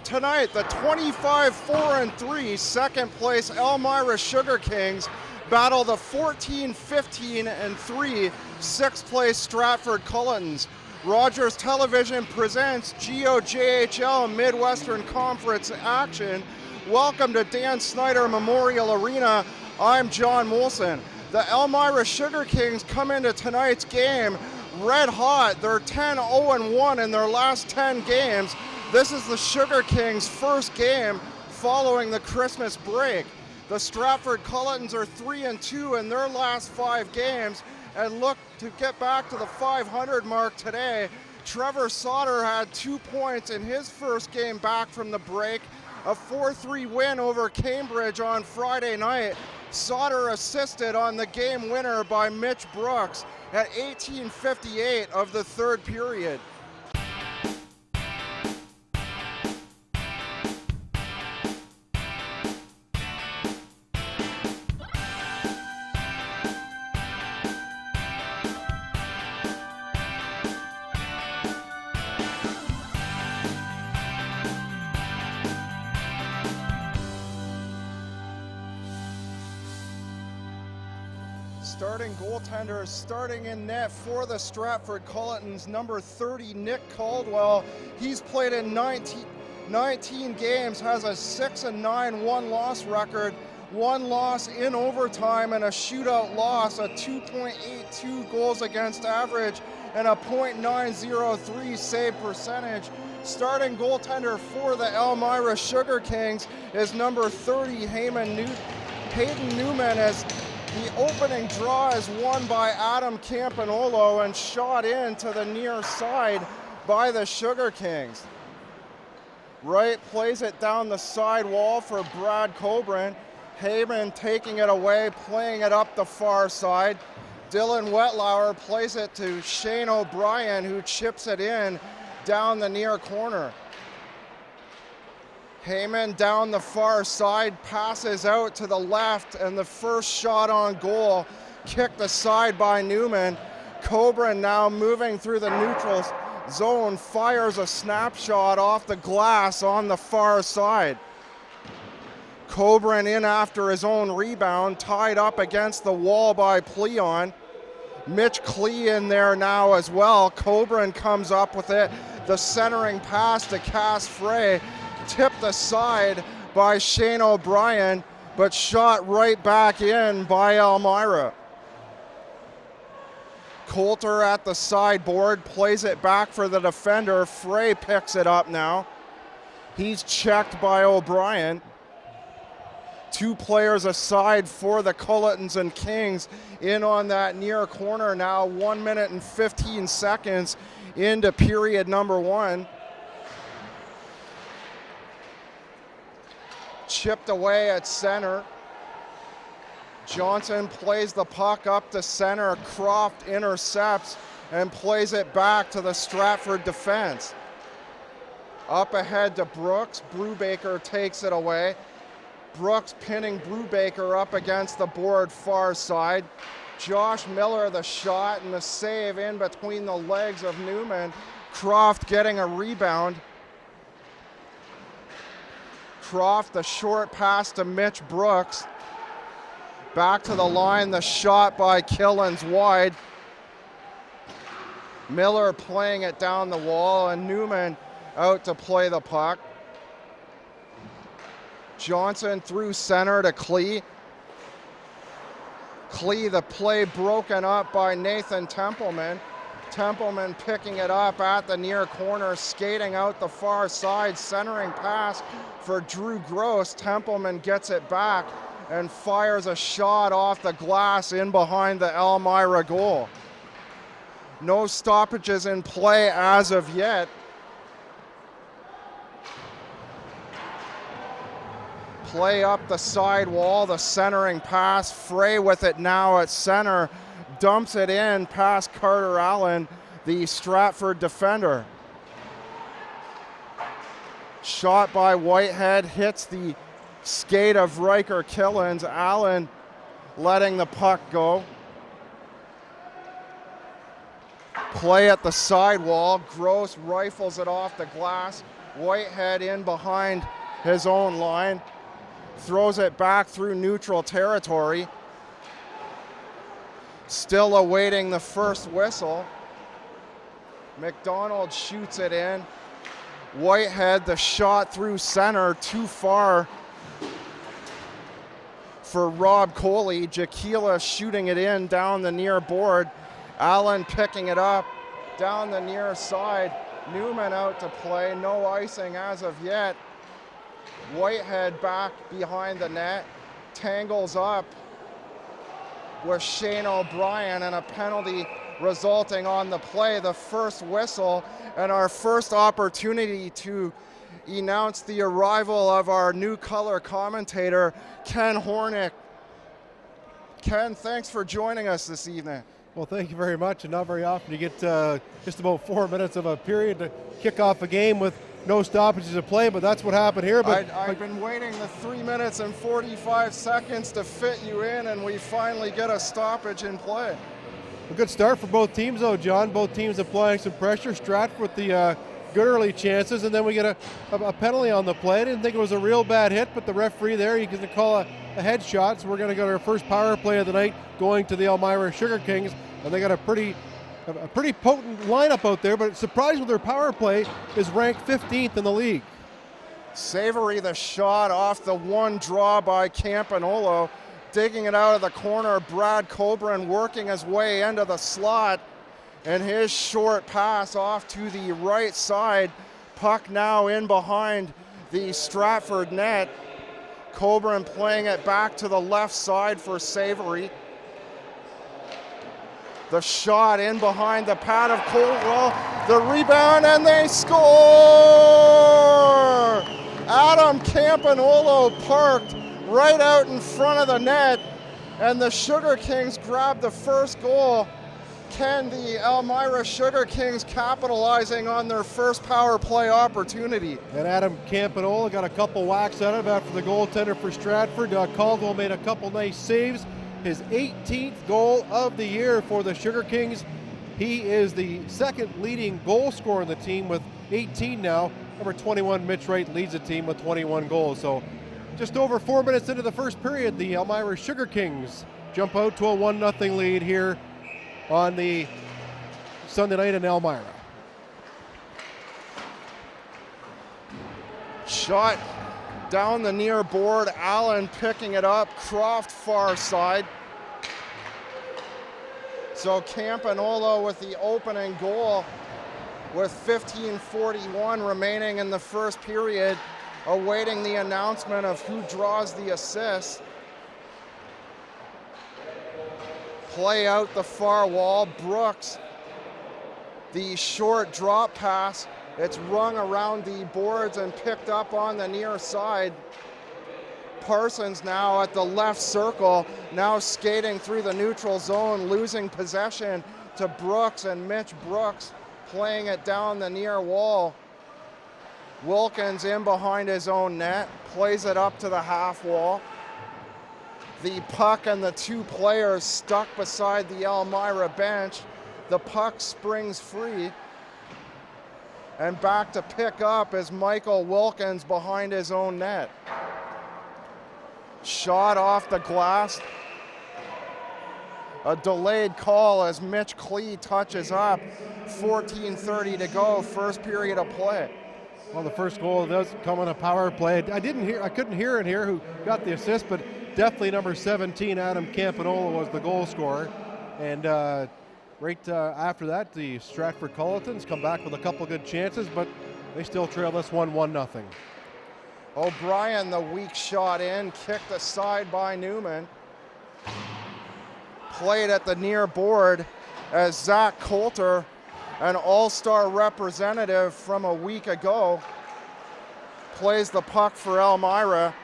Tonight, the 25-4-3 second place Elmira Sugar Kings battle the 14-15-3 sixth place Stratford Cullitons. Rogers Television presents GOJHL Midwestern Conference action. Welcome to Dan Snyder Memorial Arena. I'm John Molson. The Elmira Sugar Kings come into tonight's game red hot. They're 10-0-1 in their last 10 games. This is the Sugar Kings' first game following the Christmas break. The Stratford Cullitons are 3-2 in their last 5 games and look to get back to the 500 mark today. Trevor Sauter had 2 points in his first game back from the break, a 4-3 win over Cambridge on Friday night. Sauter assisted on the game winner by Mitch Brooks at 18:58 of the third period. Starting goaltenders, starting in net for the Stratford Cullitons, number 30, Nick Caldwell. He's played in 19 games, has a 6-9 one-loss record, 1 loss in overtime and a shootout loss, a 2.82 goals against average, and a .903 save percentage. Starting goaltender for the Elmira Sugar Kings is number 30, Hayden Newman, as the opening draw is won by Adam Campanolo and shot in to the near side by the Sugar Kings. Wright plays it down the side wall for Brad Coburn. Heyman taking it away, playing it up the far side. Dylan Wetlauer plays it to Shane O'Brien, who chips it in down the near corner. Heyman down the far side, passes out to the left, and the first shot on goal kicked aside by Newman. Coburn now moving through the neutral zone, fires a snapshot off the glass on the far side. Coburn in after his own rebound, tied up against the wall by Pleon. Mitch Klee in there now as well. Coburn comes up with it. The centering pass to Cass Frey, tipped aside by Shane O'Brien, but shot right back in by Elmira. Coulter at the sideboard, plays it back for the defender. Frey picks it up now. He's checked by O'Brien. 2 players aside for the Cullitons and Kings in on that near corner now. 1 minute and 15 seconds into period number 1. Chipped away at center. Johnson plays the puck up to center. Croft intercepts and plays it back to the Stratford defense. Up ahead to Brooks. Brubaker takes it away. Brooks pinning Brubaker up against the board far side. Josh Miller the shot and the save in between the legs of Newman. Croft getting a rebound. Croft, the short pass to Mitch Brooks. Back to the line, the shot by Killens wide. Miller playing it down the wall and Newman out to play the puck. Johnson through center to Klee. Klee, the play broken up by Nathan Templeman. Templeman picking it up at the near corner, skating out the far side, centering pass for Drew Gross. Templeman gets it back and fires a shot off the glass in behind the Elmira goal. No stoppages in play as of yet. Play up the side wall, the centering pass. Frey with it now at center. Dumps it in past Carter Allen, the Stratford defender. Shot by Whitehead, hits the skate of Riker Killens. Allen letting the puck go. Play at the sidewall. Gross rifles it off the glass Whitehead in behind his own line. Throws it back through neutral territory. Still awaiting the first whistle. McDonald shoots it in. Whitehead, the shot through center, too far for Rob Coley. Jaquila shooting it in down the near board. Allen picking it up down the near side. Newman out to play, no icing as of yet. Whitehead back behind the net, tangles up with Shane O'Brien, and a penalty resulting on the play. The first whistle and our first opportunity to announce the arrival of our new color commentator, Ken Hornick. Ken, thanks for joining us this evening. Well, thank you very much, and not very often you get just about 4 minutes of a period to kick off a game with no stoppages of play, but that's what happened here. But I've been waiting the 3 minutes and 45 seconds to fit you in, and we finally get a stoppage in play. A good start for both teams, though, John. Both teams applying some pressure. Stratford with the good early chances, and then we get a penalty on the play. I didn't think it was a real bad hit, but the referee there, he can call a headshot, so we're going to get our first power play of the night going to the Elmira Sugar Kings, and they got a pretty potent lineup out there, but surprised with their power play is ranked 15th in the league. Savory the shot off the one draw by Campanolo. Digging it out of the corner, Brad Coburn working his way into the slot, and his short pass off to the right side. Puck now in behind the Stratford net. Coburn playing it back to the left side for Savory. The shot in behind the pad of Coldwell. The rebound, and they score! Adam Campanolo parked right out in front of the net, and the Sugar Kings grabbed the first goal. Ken, the Elmira Sugar Kings capitalizing on their first power play opportunity. And Adam Campanolo got a couple whacks at it after the goaltender for Stratford. Caldwell made a couple nice saves. His 18th goal of the year for the Sugar Kings. He is the second leading goal scorer in the team with 18 now. Number 21, Mitch Wright, leads the team with 21 goals. So just over 4 minutes into the first period, the Elmira Sugar Kings jump out to a 1-0 lead here on the Sunday night in Elmira. Shot down the near board, Allen picking it up, Croft far side. So Campanolo with the opening goal with 15:41 remaining in the first period, awaiting the announcement of who draws the assist. Play out the far wall, Brooks, the short drop pass. It's rung around the boards and picked up on the near side. Parsons now at the left circle, now skating through the neutral zone, losing possession to Brooks, and Mitch Brooks playing it down the near wall. Wilkins in behind his own net, plays it up to the half wall. The puck and the two players stuck beside the Elmira bench. The puck springs free. And back to pick up is Michael Wilkins behind his own net. Shot off the glass. A delayed call as Mitch Klee touches up. 14:30 to go, first period of play. Well, the first goal does come on a power play. I couldn't hear in here who got the assist, but definitely number 17, Adam Campanolo, was the goal scorer. And right after that, the Stratford Cullitons come back with a couple good chances, but they still trail this one 1-0. O'Brien, the weak shot in, kicked aside by Newman. Played at the near board as Zach Coulter, an all-star representative from a week ago, plays the puck for Elmira.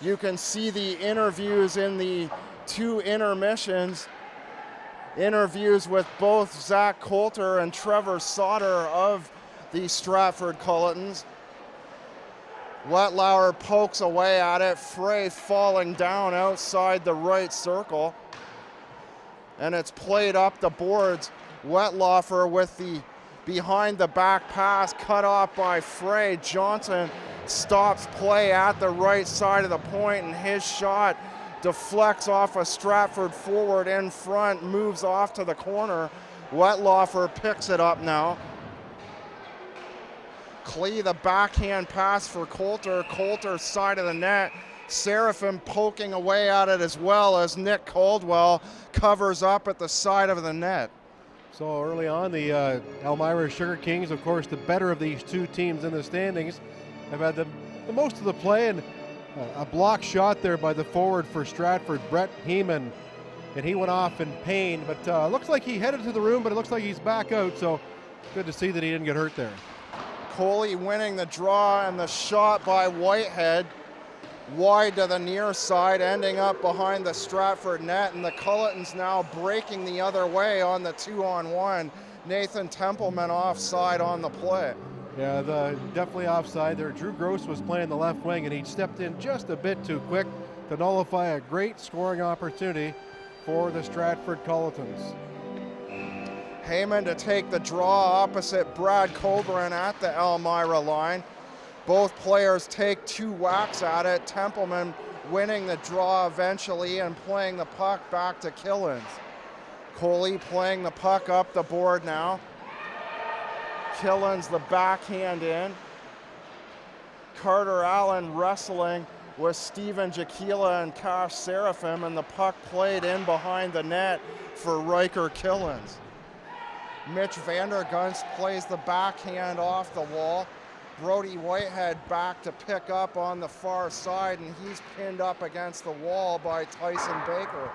You can see the interviews in the two intermissions. Interviews with both Zach Coulter and Trevor Sauter of the Stratford Cullitons. Wetlauer pokes away at it, Frey falling down outside the right circle. And it's played up the boards. Wetlaufer with the behind the back pass, cut off by Frey. Johnson stops play at the right side of the point, and his shot deflects off a Stratford forward in front, moves off to the corner. Wetlaufer picks it up now. Klee, the backhand pass for Coulter. Coulter side of the net. Seraphim poking away at it as well as Nick Caldwell covers up at the side of the net. So early on, the Elmira Sugar Kings, of course, the better of these two teams in the standings, have had the most of the play, and a block shot there by the forward for Stratford, Brett Heeman, and he went off in pain, but looks like he headed to the room, but it looks like he's back out, so good to see that he didn't get hurt there. Coley winning the draw, and the shot by Whitehead wide to the near side, ending up behind the Stratford net, and the Cullitons now breaking the other way on the 2-on-1. Nathan Templeman offside on the play. Yeah, definitely offside there. Drew Gross was playing the left wing, and he stepped in just a bit too quick to nullify a great scoring opportunity for the Stratford Cullitons. Heyman to take the draw opposite Brad Coburn at the Elmira line. Both players take two whacks at it. Templeman winning the draw eventually and playing the puck back to Killens. Coley playing the puck up the board now. Killens the backhand in. Carter Allen wrestling with Steven Jaquila and Cash Seraphim, and the puck played in behind the net for Riker Killens. Mitch Vandergunst plays the backhand off the wall. Brody Whitehead back to pick up on the far side, and he's pinned up against the wall by Tyson Baker.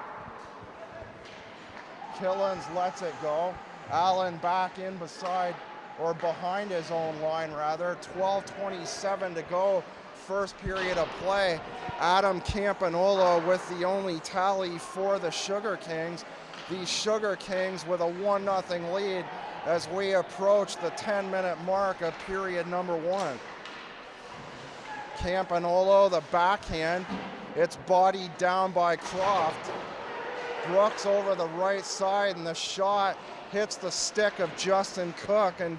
Killens lets it go. Allen back in beside, or behind his own line rather. 12:27 to go, first period of play. Adam Campagnolo with the only tally for the Sugar Kings. The Sugar Kings with a 1-0 lead as we approach the 10-minute mark of period number 1. Campagnolo, the backhand. It's bodied down by Croft. Brooks over the right side, and the shot hits the stick of Justin Cook and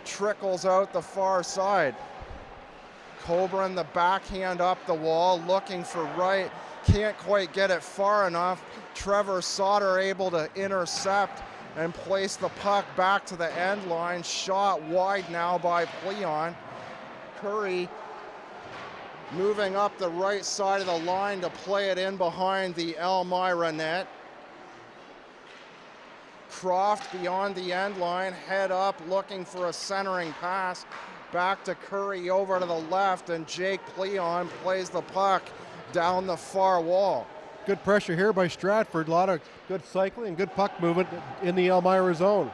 trickles out the far side. Coburn, the backhand up the wall, looking for right. Can't quite get it far enough. Trevor Sauter able to intercept and place the puck back to the end line. Shot wide now by Pleon. Curry moving up the right side of the line to play it in behind the Elmira net. Croft beyond the end line, head up, looking for a centering pass. Back to Curry over to the left, and Jake Pleon plays the puck down the far wall. Good pressure here by Stratford. A lot of good cycling, good puck movement in the Elmira zone.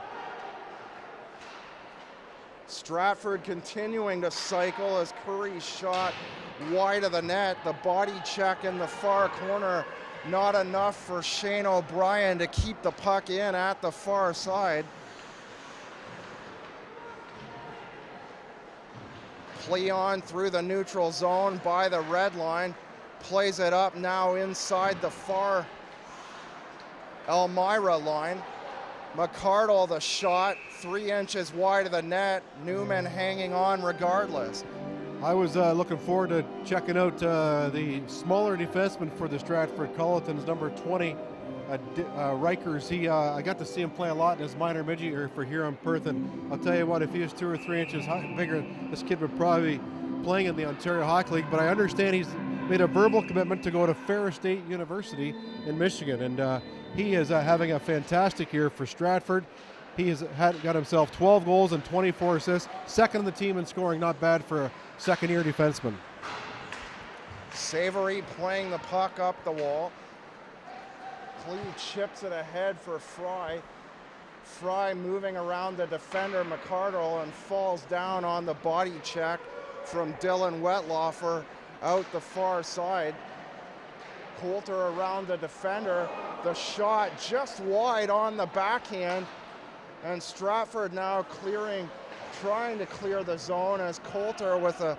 Stratford continuing to cycle as Curry's shot wide of the net. The body check in the far corner, not enough for Shane O'Brien to keep the puck in at the far side. Pleon through the neutral zone by the red line. Plays it up now inside the far Elmira line. McCardle the shot, 3 inches wide of the net. Newman hanging on regardless. I was looking forward to checking out the smaller defenseman for the Stratford Cullitons, number 20, Rikers. I got to see him play a lot in his minor midget year for here in Perth, and I'll tell you what, if he was 2 or 3 inches bigger, this kid would probably be playing in the Ontario Hockey League. But I understand he's made a verbal commitment to go to Ferris State University in Michigan, and he is having a fantastic year for Stratford. He has got himself 12 goals and 24 assists, second in the team in scoring. Not bad for a second-year defenseman. Savory playing the puck up the wall. Clee chips it ahead for Fry. Fry moving around the defender McCardle and falls down on the body check from Dylan Wetlaufer out the far side. Coulter around the defender. The shot just wide on the backhand, and Stratford now trying to clear the zone as Coulter with a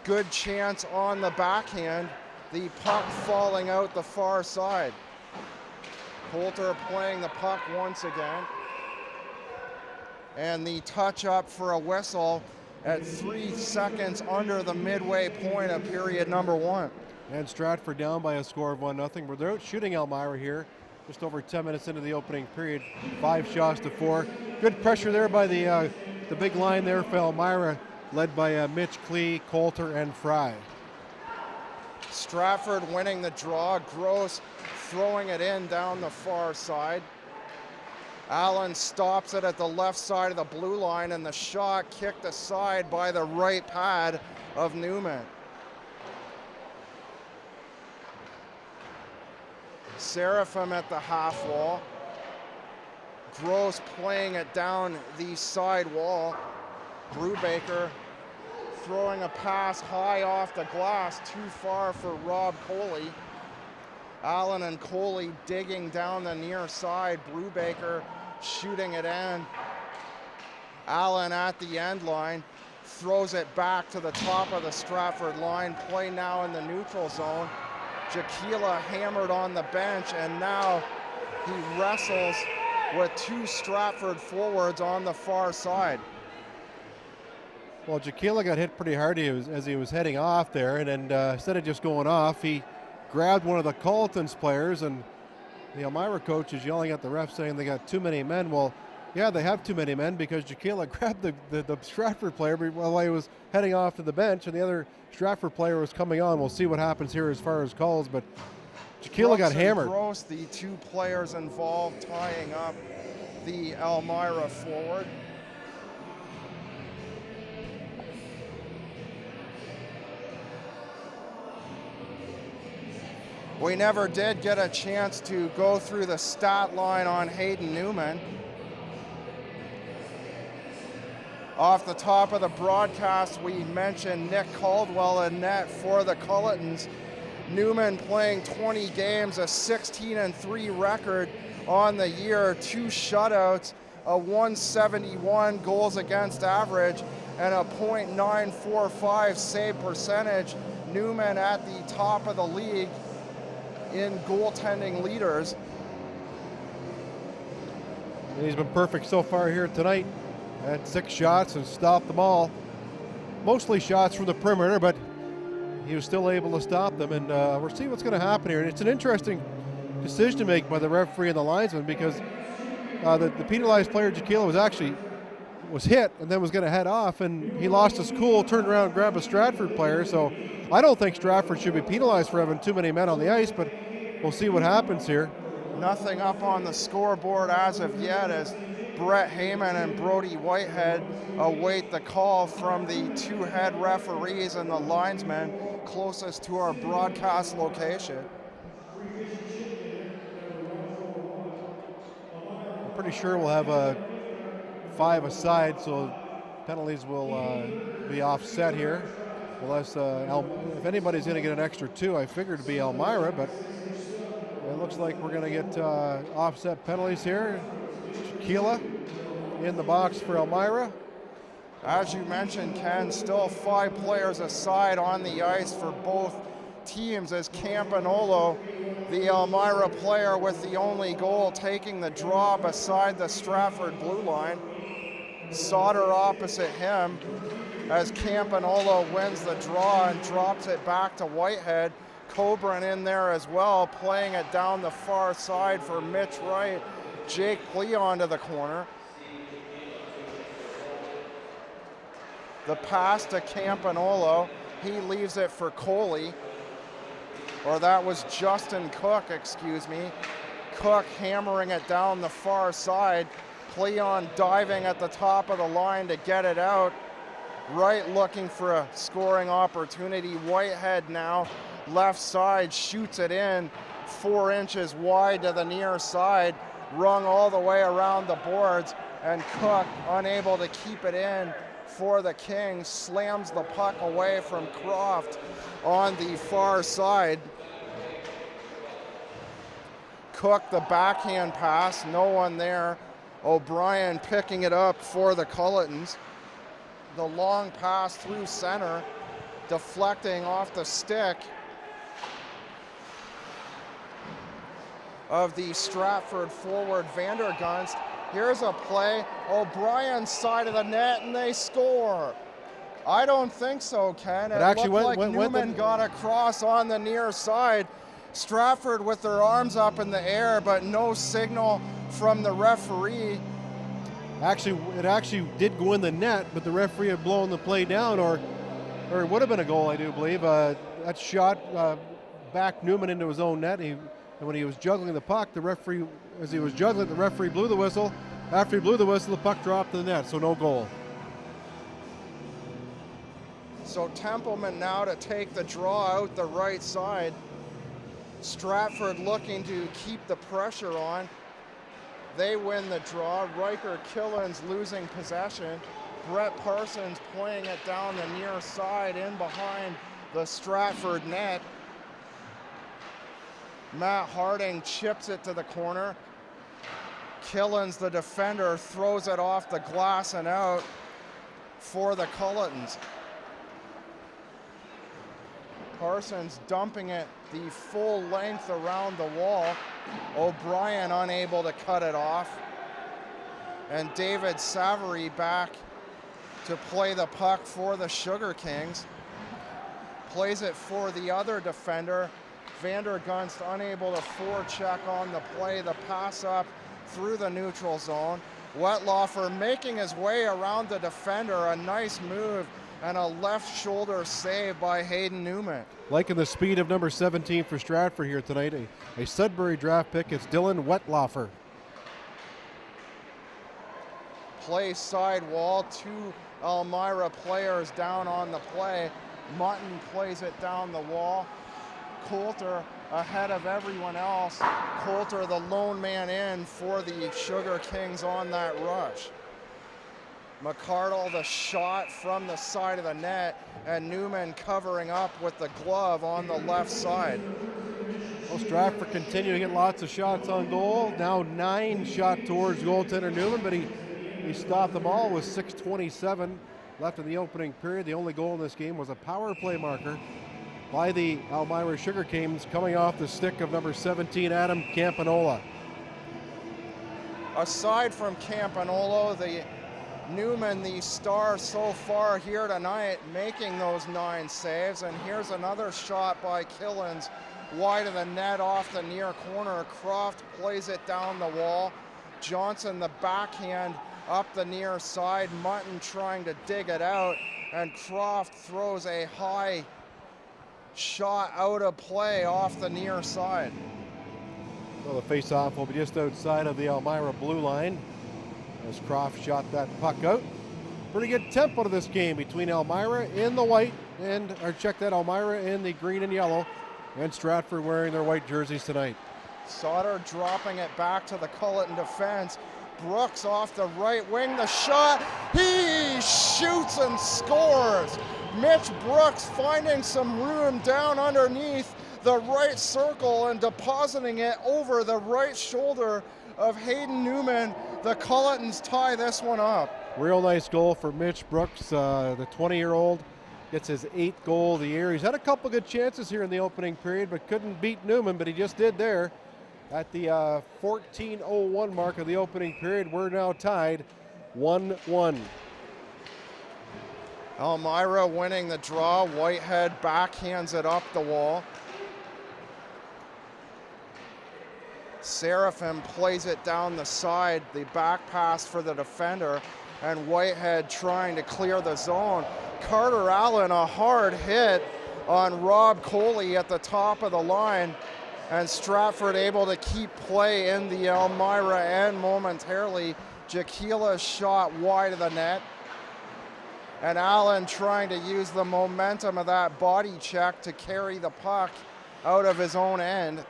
good chance on the backhand. The puck falling out the far side. Coulter playing the puck once again. And the touch up for a whistle at 3 seconds under the midway point of period number 1. And Stratford down by a score of 1-0. But they're out shooting Elmira here, just over 10 minutes into the opening period, 5 shots to 4. Good pressure there by the big line there for Elmira, led by Mitch Klee, Coulter, and Fry. Stratford winning the draw. Gross throwing it in down the far side. Allen stops it at the left side of the blue line, and the shot kicked aside by the right pad of Newman. Seraphim at the half wall. Gross playing it down the side wall. Brubaker throwing a pass high off the glass, too far for Rob Coley. Allen and Coley digging down the near side. Brubaker shooting it in. Allen at the end line, throws it back to the top of the Stratford line. Play now in the neutral zone. Jaquila hammered on the bench, and now he wrestles with 2 Stratford forwards on the far side. Well, Jaquila got hit pretty hard as he was heading off there, and then instead of just going off, he grabbed one of the Cullitons players, and the Elmira coach is yelling at the ref saying they got too many men. Well, yeah, they have too many men because Jaquila grabbed the Stratford player while he was heading off to the bench, and the other Stratford player was coming on. We'll see what happens here as far as calls, but Jaquila got hammered. Gross, the 2 players involved, tying up the Elmira forward. We never did get a chance to go through the stat line on Hayden Newman. Off the top of the broadcast, we mentioned Nick Caldwell in net for the Cullitons. Newman playing 20 games, a 16-3 record on the year, 2 shutouts, a 171 goals against average, and a .945 save percentage. Newman at the top of the league in goaltending leaders. And he's been perfect so far here tonight. Had 6 shots and stopped them all. Mostly shots from the perimeter, but he was still able to stop them. And we'll see what's going to happen here. And it's an interesting decision to make by the referee and the linesman, because the penalized player, Jaquila, was hit and then was going to head off, and he lost his cool, turned around and grabbed a Stratford player. So I don't think Stratford should be penalized for having too many men on the ice, but we'll see what happens here. Nothing up on the scoreboard as of yet, as Brett Heyman and Brody Whitehead await the call from the 2 head referees and the linesman closest to our broadcast location. I'm pretty sure we'll have a 5 aside, so penalties will be offset here. Unless if anybody's going to get an extra 2, I figured it'd be Elmira, but it looks like we're going to get offset penalties here. Jaquila in the box for Elmira. As you mentioned, Ken, still 5 players aside on the ice for both teams, as Campanolo, the Elmira player with the only goal, taking the draw beside the Stratford blue line. Sauter opposite him, as Campanolo wins the draw and drops it back to Whitehead. Coburn in there as well, playing it down the far side for Mitch Wright. Jake Leon to the corner. The pass to Campanolo. He leaves it for Coley. Or that was Justin Cook, excuse me. Cook hammering it down the far side. Leon diving at the top of the line to get it out. Wright looking for a scoring opportunity. Whitehead now, left side, shoots it in 4 inches wide to the near side. Rung all the way around the boards, and Cook, unable to keep it in for the Kings, slams the puck away from Croft on the far side. Cook, the backhand pass, no one there. O'Brien picking it up for the Cullitons. The long pass through center, deflecting off the stick of the Stratford forward Vandergunst, Here's a play, O'Brien's side of the net, and they score. I don't think so, Ken. It actually looked went Newman got across on the near side. Stratford with their arms up in the air, but no signal from the referee. It actually did go in the net, but the referee had blown the play down, or it would have been a goal, I do believe. That shot backed Newman into his own net. And when he was juggling the puck, the referee blew the whistle. After he blew the whistle, the puck dropped to the net, so no goal. So Templeman now to take the draw out the right side. Stratford looking to keep the pressure on. They win the draw. Riker Killens losing possession. Brett Parsons playing it down the near side in behind the Stratford net. Matt Harding chips it to the corner. Killens, the defender, throws it off the glass and out for the Cullitons. Parsons dumping it the full length around the wall. O'Brien unable to cut it off. And David Savary back to play the puck for the Sugar Kings. Plays it for the other defender. Vandergunst unable to forecheck on the play. The pass up through the neutral zone. Wetlaufer making his way around the defender. A nice move and a left shoulder save by Hayden Newman. Liking the speed of number 17 for Stratford here tonight. A Sudbury draft pick. It's Dylan Wetlaufer. Play side wall. Two Elmira players down on the play. Mutton plays it down the wall. Coulter ahead of everyone else. Coulter the lone man in for the Sugar Kings on that rush. McCardle the shot from the side of the net, and Newman covering up with the glove on the left side. Well, Stratford continuing to get lots of shots on goal. Now 9 shot towards goaltender Newman, but he stopped them all with 6:27 left in the opening period. The only goal in this game was a power play marker by the Elmira Sugar Kings, coming off the stick of number 17, Adam Campanola. Aside from Campanola, Newman, the star so far here tonight, making those 9 saves. And here's another shot by Killens, wide of the net off the near corner. Croft plays it down the wall. Johnson, the backhand up the near side. Mutton trying to dig it out, and Croft throws a high shot out of play off the near side. Well, the face-off will be just outside of the Elmira blue line as Croft shot that puck out. Pretty good tempo to this game between Elmira in the white Elmira in the green and yellow, and Stratford wearing their white jerseys tonight. Sauter dropping it back to the Culliton defense. Brooks off the right wing, the shot, he shoots and scores. Mitch Brooks finding some room down underneath the right circle and depositing it over the right shoulder of Hayden Newman. The Cullitons tie this one up. Real nice goal for Mitch Brooks. The 20-year-old gets his 8th goal of the year. He's had a couple good chances here in the opening period, but couldn't beat Newman, but he just did there. At the 14:01 mark of the opening period, we're now tied 1-1. Elmira winning the draw. Whitehead backhands it up the wall. Seraphim plays it down the side, the back pass for the defender, and Whitehead trying to clear the zone. Carter Allen, a hard hit on Rob Coley at the top of the line, and Stratford able to keep play in the Elmira end momentarily. Jaquila's shot wide of the net, and Allen trying to use the momentum of that body check to carry the puck out of his own end.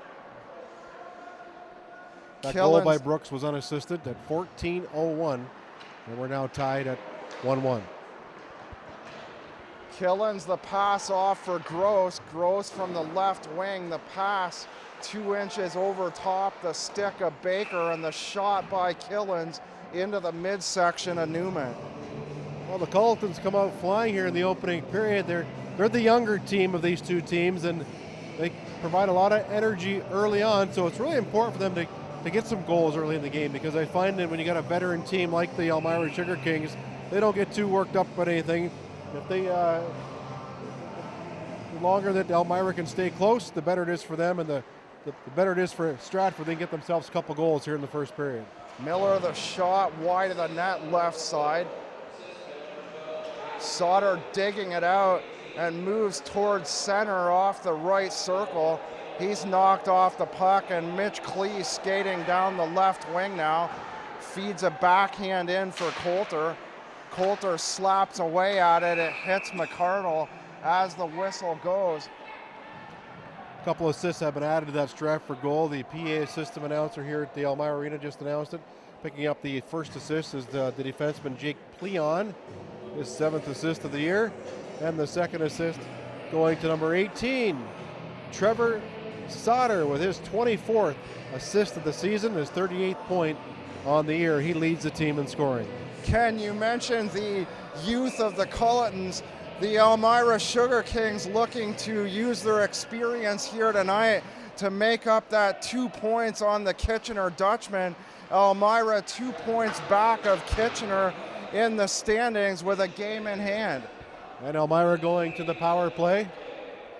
That goal by Brooks was unassisted at 14:01, and we're now tied at 1-1. Killens the pass off for Gross. Gross from the left wing, the pass 2 inches over top the stick of Baker, and the shot by Killens into the midsection of Newman. Well, the Cullitons come out flying here in the opening period. They're the younger team of these two teams, and they provide a lot of energy early on, so it's really important for them to to get some goals early in the game, because I find that when you got a veteran team like the Elmira Sugar Kings, they don't get too worked up about anything. If they, the longer that Elmira can stay close, the better it is for them, and the better it is for Stratford. They can get themselves a couple goals here in the first period. Miller the shot wide of the net left side. Sauter digging it out and moves towards center off the right circle. He's knocked off the puck, and Mitch Klee skating down the left wing now. Feeds a backhand in for Coulter. Coulter slaps away at it. It hits McCardle as the whistle goes. A couple of assists have been added to that Stratford goal. The PA system announcer here at the Elmira Arena just announced it. Picking up the first assist is the defenseman Jake Pleon, his 7th assist of the year. And the second assist going to number 18, Trevor Sauter, with his 24th assist of the season, his 38th point on the year. He leads the team in scoring. Ken, you mentioned the youth of the Cullitons. The Elmira Sugar Kings looking to use their experience here tonight to make up that 2 points on the Kitchener Dutchman. Elmira 2 points back of Kitchener in the standings with a game in hand. And Elmira going to the power play.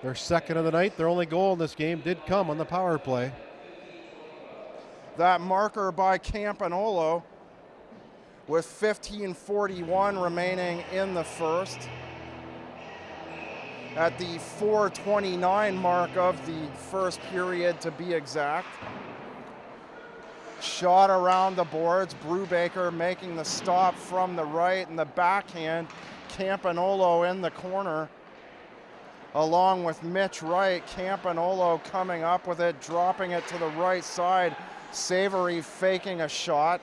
Their second of the night. Their only goal in this game did come on the power play. That marker by Campanolo with 15:41 remaining in the first. At the 4:29 mark of the first period, to be exact. Shot around the boards. Brubaker making the stop from the right, and the backhand. Campanolo in the corner along with Mitch Wright. Campanolo coming up with it, dropping it to the right side. Savory faking a shot.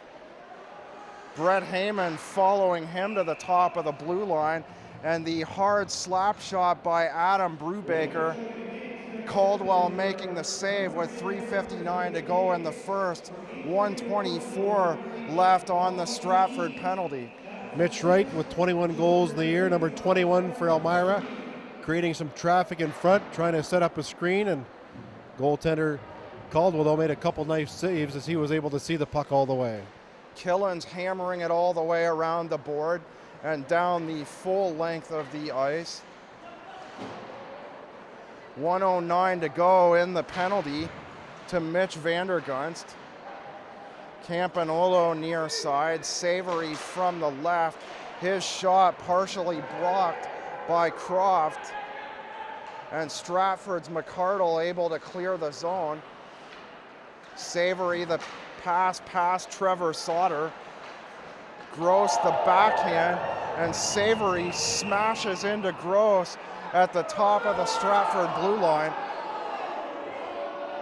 Brett Heyman following him to the top of the blue line, and the hard slap shot by Adam Brubaker. Caldwell making the save with 3:59 to go in the first. 1:24 left on the Stratford penalty. Mitch Wright with 21 goals in the year, number 21 for Elmira, creating some traffic in front, trying to set up a screen, and goaltender Caldwell though made a couple nice saves as he was able to see the puck all the way. Killens hammering it all the way around the board and down the full length of the ice. 1:09 to go in the penalty to Mitch Vandergunst. Campanolo near side, Savory from the left. His shot partially blocked by Croft, and Stratford's McCardle able to clear the zone. Savory the pass past Trevor Sauter. Gross the backhand, and Savory smashes into Gross at the top of the Stratford blue line.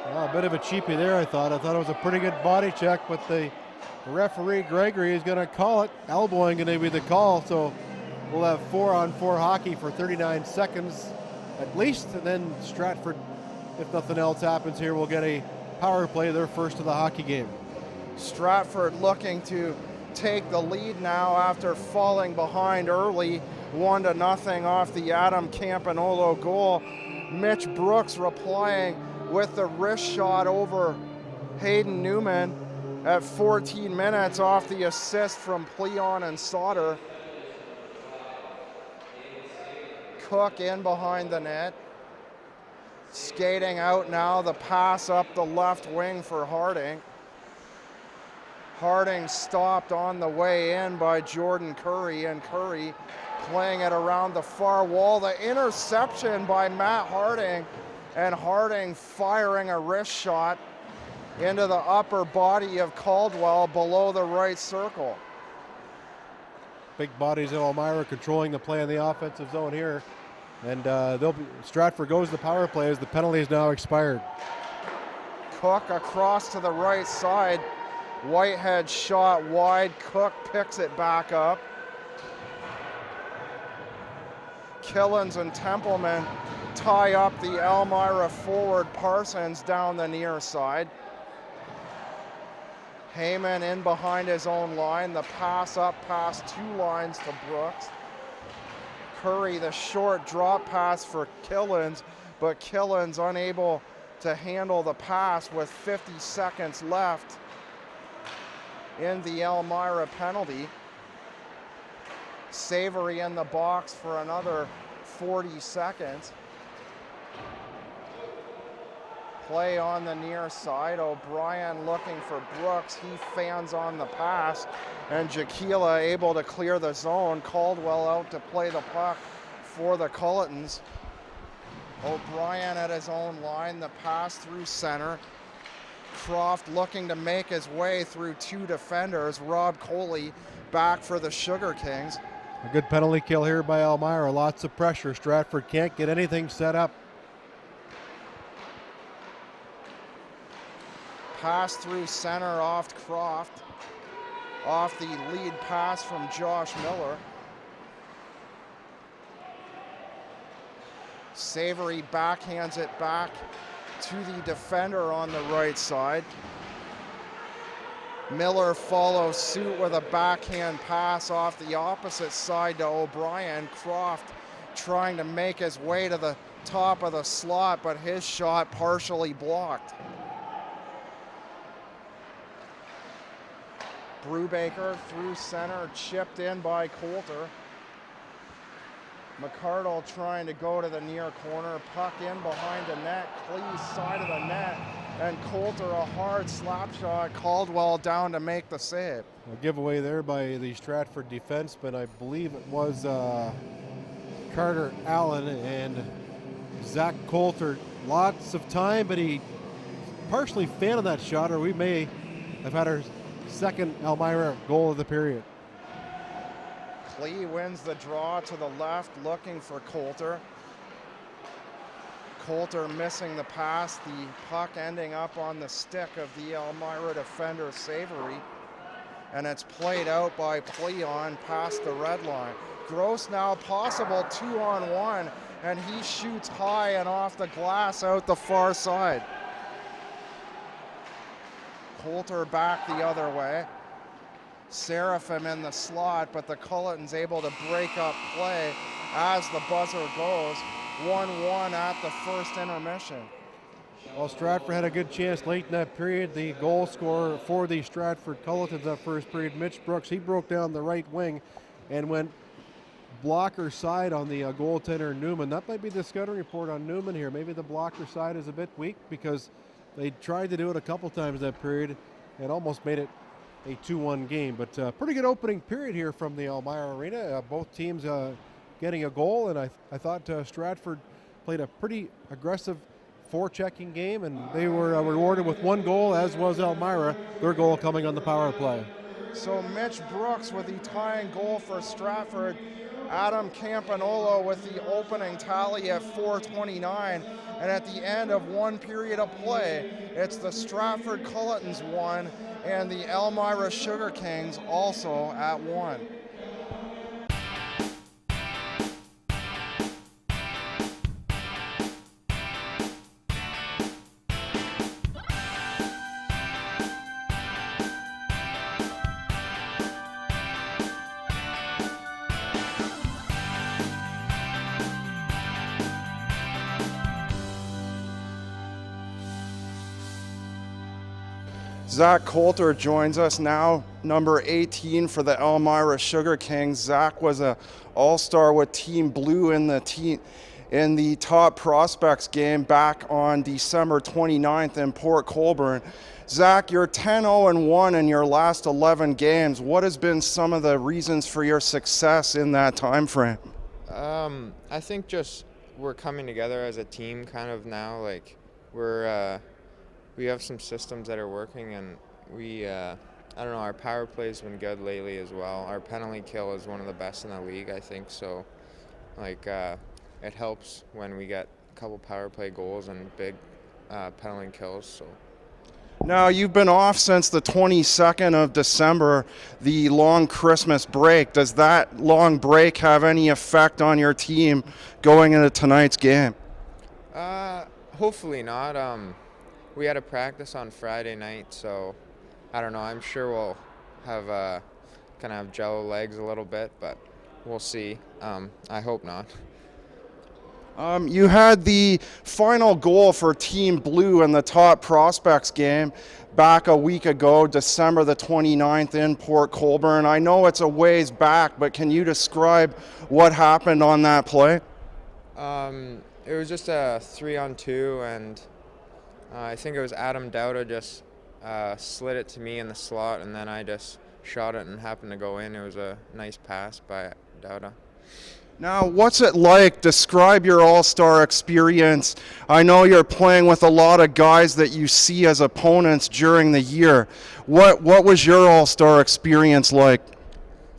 Well, a bit of a cheapie there, I thought. I thought it was a pretty good body check, but the referee, Gregory, is going to call it. Elbowing going to be the call, so we'll have 4-on-4 hockey for 39 seconds at least, and then Stratford, if nothing else happens here, will get a power play, their first of the hockey game. Stratford looking to take the lead now after falling behind early, 1-0 off the Adam Campanolo goal. Mitch Brooks replying with the wrist shot over Hayden Newman at 14 minutes off the assist from Pleon and Sauter. Cook in behind the net. Skating out now, the pass up the left wing for Harding. Harding stopped on the way in by Jordan Curry, and Curry playing it around the far wall. The interception by Matt Harding, and Harding firing a wrist shot into the upper body of Caldwell below the right circle. Big bodies of Elmira controlling the play in the offensive zone here. And Stratford goes to the power play as the penalty is now expired. Cook across to the right side. Whitehead shot wide. Cook picks it back up. Killens and Templeman tie up the Elmira forward. Parsons down the near side. Heyman in behind his own line. The pass up past two lines to Brooks. Curry, the short drop pass for Killens, but Killens unable to handle the pass with 50 seconds left in the Elmyra penalty. Savory in the box for another 40 seconds. Play on the near side. O'Brien looking for Brooks. He fans on the pass. And Jaquila able to clear the zone. Caldwell out to play the puck for the Cullitons. O'Brien at his own line. The pass through center. Croft looking to make his way through two defenders. Rob Coley back for the Sugar Kings. A good penalty kill here by Elmira. Lots of pressure. Stratford can't get anything set up. Pass through center off Croft. Off the lead pass from Josh Miller. Savory backhands it back to the defender on the right side. Miller follows suit with a backhand pass off the opposite side to O'Brien. Croft trying to make his way to the top of the slot, but his shot partially blocked. Brubaker through center, chipped in by Coulter. McCardle trying to go to the near corner, puck in behind the net, Cleese side of the net, and Coulter a hard slap shot, Caldwell down to make the save. A giveaway there by the Stratford defenseman. I believe it was Carter Allen and Zach Coulter. Lots of time, but he partially fanned that shot, or we may have had our second Elmira goal of the period. Clee wins the draw to the left, looking for Coulter. Coulter missing the pass, the puck ending up on the stick of the Elmira defender Savory, and it's played out by Pleon past the red line. Gross now possible 2-on-1, and he shoots high and off the glass out the far side. Coulter back the other way. Seraphim in the slot, but the Cullitons able to break up play as the buzzer goes. 1-1 at the first intermission. Well, Stratford had a good chance late in that period. The goal scorer for the Stratford Cullitons that first period, Mitch Brooks, he broke down the right wing and went blocker side on the goaltender Newman. That might be the scouting report on Newman here. Maybe the blocker side is a bit weak because they tried to do it a couple times that period and almost made it a 2-1 game. But pretty good opening period here from the Elmira Arena. Both teams getting a goal, and I thought Stratford played a pretty aggressive forechecking game, and they were rewarded with one goal, as was Elmira, their goal coming on the power play. So Mitch Brooks with the tying goal for Stratford. Adam Campanolo with the opening tally at 4:29, and at the end of one period of play, it's the Stratford Cullitons 1 and the Elmira Sugar Kings also at 1. Zach Coulter joins us now, number 18 for the Elmira Sugar Kings. Zach was an all-star with Team Blue in the top prospects game back on December 29th in Port Colborne. Zach, you're 10-0-1 in your last 11 games. What has been some of the reasons for your success in that time frame? I think just we're coming together as a team kind of now. Like we have some systems that are working, and I don't know, our power play's been good lately as well. Our penalty kill is one of the best in the league, I think. So, it helps when we get a couple power play goals and big penalty kills. So. Now, you've been off since the 22nd of December, the long Christmas break. Does that long break have any effect on your team going into tonight's game? Hopefully not. We had a practice on Friday night, so I don't know. I'm sure we'll have kind of have jello legs a little bit, but we'll see. I hope not. You had the final goal for Team Blue in the Top Prospects game back a week ago, December the 29th in Port Colborne. I know it's a ways back, but can you describe what happened on that play? It was just a 3-on-2, and I think it was Adam Dowda just slid it to me in the slot, and then I just shot it and happened to go in. It was a nice pass by Dowda. Now, what's it like? Describe your all-star experience. I know you're playing with a lot of guys that you see as opponents during the year. What was your all-star experience like?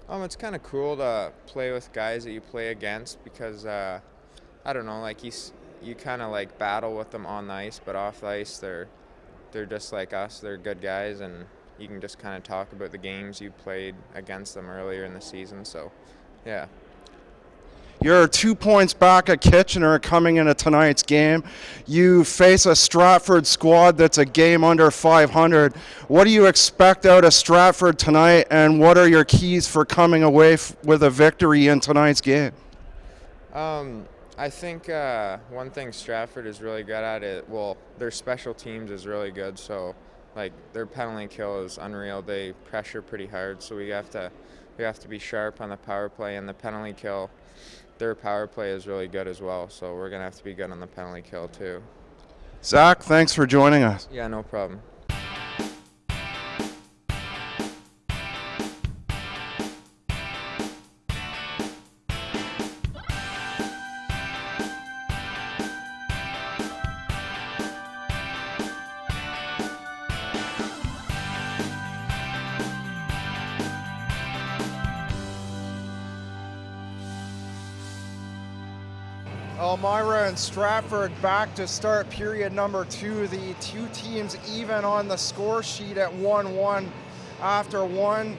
It's kind of cool to play with guys that you play against because, I don't know, like you kind of like battle with them on the ice, but off the ice they're just like us. They're good guys, and you can just kind of talk about the games you played against them earlier in the season. So, yeah. You're 2 points back at Kitchener coming into tonight's game. You face a Stratford squad that's a game under 500. What do you expect out of Stratford tonight, and what are your keys for coming away with a victory in tonight's game? I think one thing Stratford is really good at their special teams is really good. So, like, their penalty kill is unreal. They pressure pretty hard, so we have to be sharp on the power play and the penalty kill. Their power play is really good as well, so we're going to have to be good on the penalty kill too. Zach, thanks for joining us. Yeah, no problem. Elmira and Stratford back to start period number 2. The two teams even on the score sheet at 1-1 after one.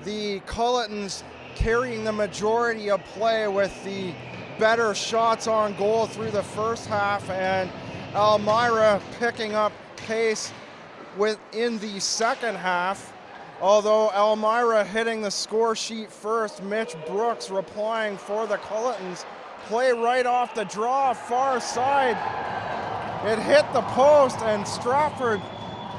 The Cullitons carrying the majority of play with the better shots on goal through the first half, and Elmira picking up pace in the second half. Although Elmira hitting the score sheet first, Mitch Brooks replying for the Cullitons. Play right off the draw, far side. It hit the post, and Stratford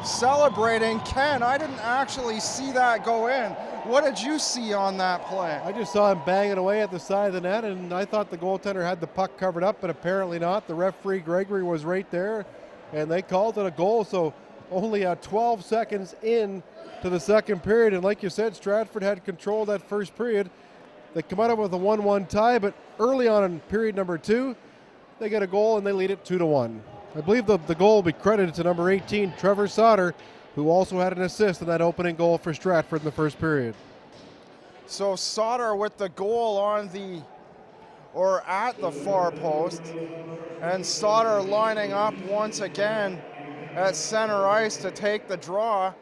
celebrating. Ken, I didn't actually see that go in. What did you see on that play? I just saw him banging away at the side of the net, and I thought the goaltender had the puck covered up, but apparently not. The referee, Gregory, was right there, and they called it a goal. So only 12 seconds in to the second period, and like you said, Stratford had control of that first period. They come out with a 1-1 tie, but early on in period number 2, they get a goal and they lead it 2-1. I believe the goal will be credited to number 18, Trevor Sauter, who also had an assist in that opening goal for Stratford in the first period. So Sauter with the goal at the far post, and Sauter lining up once again at center ice to take the draw.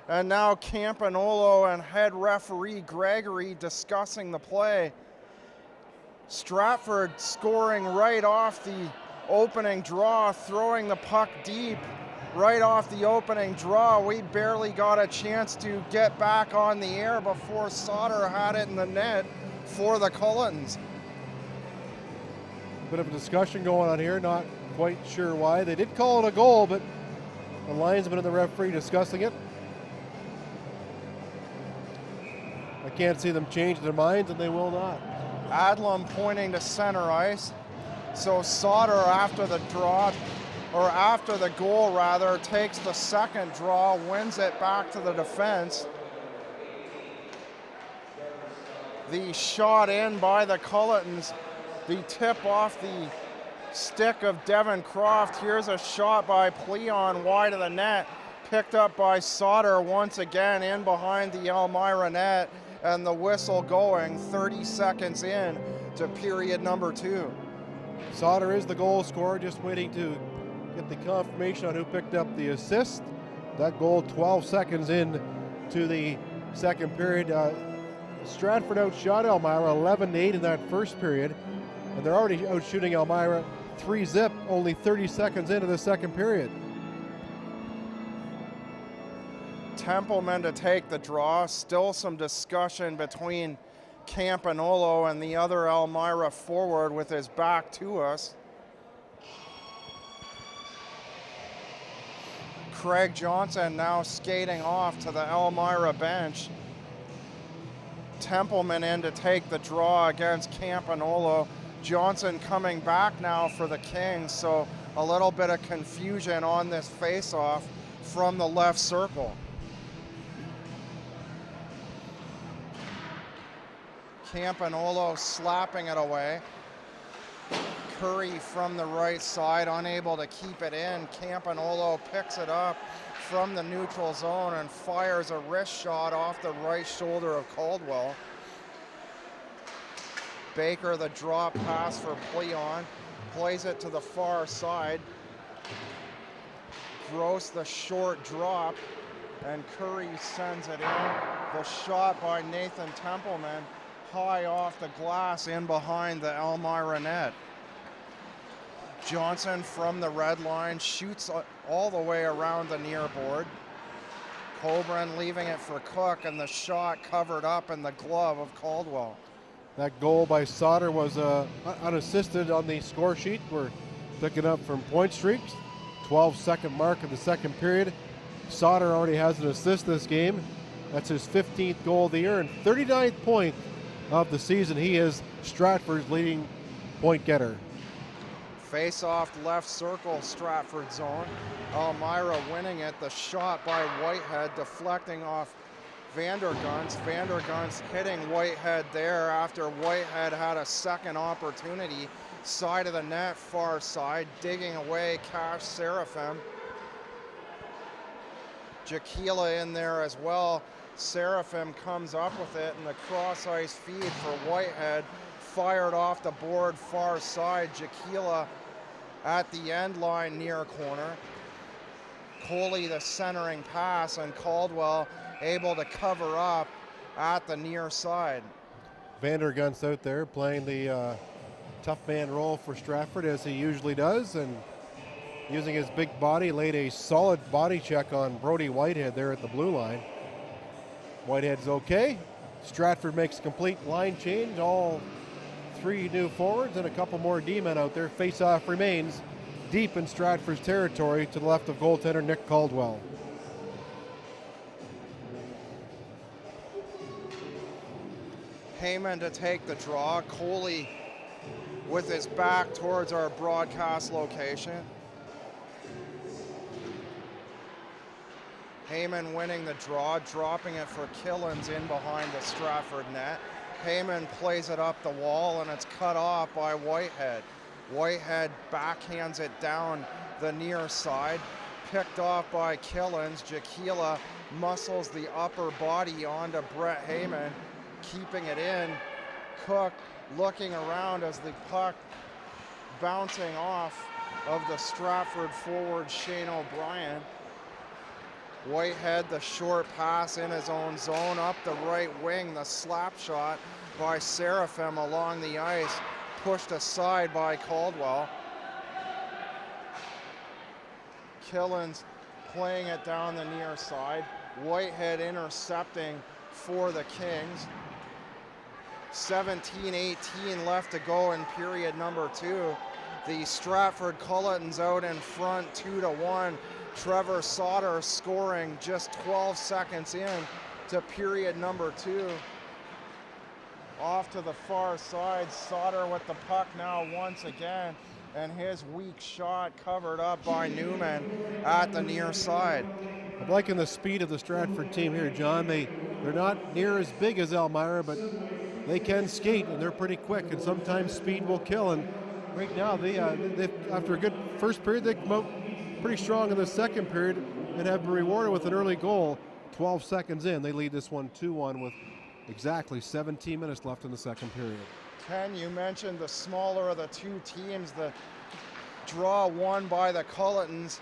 And now Campanolo and head referee Gregory discussing the play. Stratford scoring right off the opening draw, throwing the puck deep right off the opening draw. We barely got a chance to get back on the air before Sauter had it in the net for the Cullitons. A bit of a discussion going on here, not quite sure why. They did call it a goal, but the linesman and the referee discussing it. I can't see them change their minds, and they will not. Adlam pointing to center ice. So Sauter after the goal rather, takes the second draw, wins it back to the defense. The shot in by the Cullitons, the tip off the stick of Devin Croft. Here's a shot by Pleon wide of the net, picked up by Sauter once again in behind the Elmira net. And the whistle going 30 seconds in to period number 2. Sauter is the goal scorer, just waiting to get the confirmation on who picked up the assist. That goal 12 seconds in to the second period. Stratford outshot Elmira 11-8 in that first period, and they're already outshooting Elmira 3-0 only 30 seconds into the second period. Templeman to take the draw. Still some discussion between Campanolo and the other Elmira forward with his back to us. Craig Johnson now skating off to the Elmira bench. Templeman in to take the draw against Campanolo. Johnson coming back now for the Kings, so a little bit of confusion on this face-off from the left circle. Campanolo slapping it away. Curry from the right side, unable to keep it in. Campanolo picks it up from the neutral zone and fires a wrist shot off the right shoulder of Caldwell. Baker, the drop pass for Pleon, plays it to the far side. Gross, the short drop, and Curry sends it in. The shot by Nathan Templeman, high off the glass in behind the Elmira net. Johnson from the red line shoots all the way around the near board. Coburn leaving it for Cook, and the shot covered up in the glove of Caldwell. That goal by Sauter was unassisted on the score sheet. We're picking up from point streaks. 12-second mark of the second period. Sauter already has an assist this game. That's his 15th goal of the year and 39th point of the season. He is Stratford's leading point getter. Face off left circle, Stratford zone. Elmira winning it. The shot by Whitehead deflecting off Vandergunst. Vandergunst hitting Whitehead there after Whitehead had a second opportunity. Side of the net, far side, digging away Cash Seraphim. Jaquila in there as well. Seraphim comes up with it, and the cross ice feed for Whitehead fired off the board far side. Jaquila at the end line near corner. Coley the centering pass, and Caldwell able to cover up at the near side. Vandergunst out there playing the tough man role for Stratford as he usually does, and using his big body laid a solid body check on Brody Whitehead there at the blue line. Whitehead's okay. Stratford makes a complete line change. All three new forwards and a couple more D-men out there. Face-off remains deep in Stratford's territory to the left of goaltender Nick Caldwell. Heyman to take the draw. Coley with his back towards our broadcast location. Heyman winning the draw, dropping it for Killens in behind the Stratford net. Heyman plays it up the wall, and it's cut off by Whitehead. Whitehead backhands it down the near side, picked off by Killens. Jaquila muscles the upper body onto Brett Heyman, keeping it in. Cook looking around as the puck bouncing off of the Stratford forward Shane O'Brien. Whitehead, the short pass in his own zone, up the right wing, the slap shot by Seraphim along the ice, pushed aside by Caldwell. Killens playing it down the near side. Whitehead intercepting for the Kings. 17-18 left to go in period number 2. The Stratford Cullitons out in front 2-1. Trevor Sauter scoring just 12 seconds in to period number 2. Off to the far side, Sauter with the puck now once again, and his weak shot covered up by Newman at the near side. I'm liking the speed of the Stratford team here, John. They're not near as big as Elmira, but they can skate, and they're pretty quick, and sometimes speed will kill. And right now, they after a good first period, they come out pretty strong in the second period and have been rewarded with an early goal. 12 seconds in, they lead this one 2-1 with exactly 17 minutes left in the second period. Ken, you mentioned the smaller of the two teams. The draw won by the Cullitons,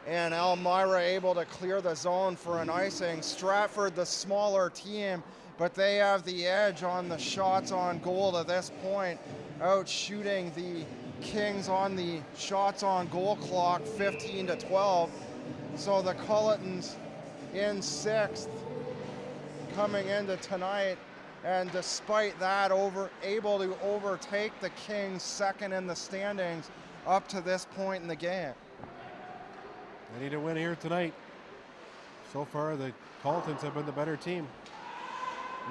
and Elmira able to clear the zone for an icing. Stratford, the smaller team, but they have the edge on the shots on goal to this point, out shooting the Kings on the shots on goal clock 15-12. So the Cullitons in 6th coming into tonight and despite that, able to overtake the Kings, second in the standings up to this point in the game. They need to win here tonight. So far, the Cullitons have been the better team.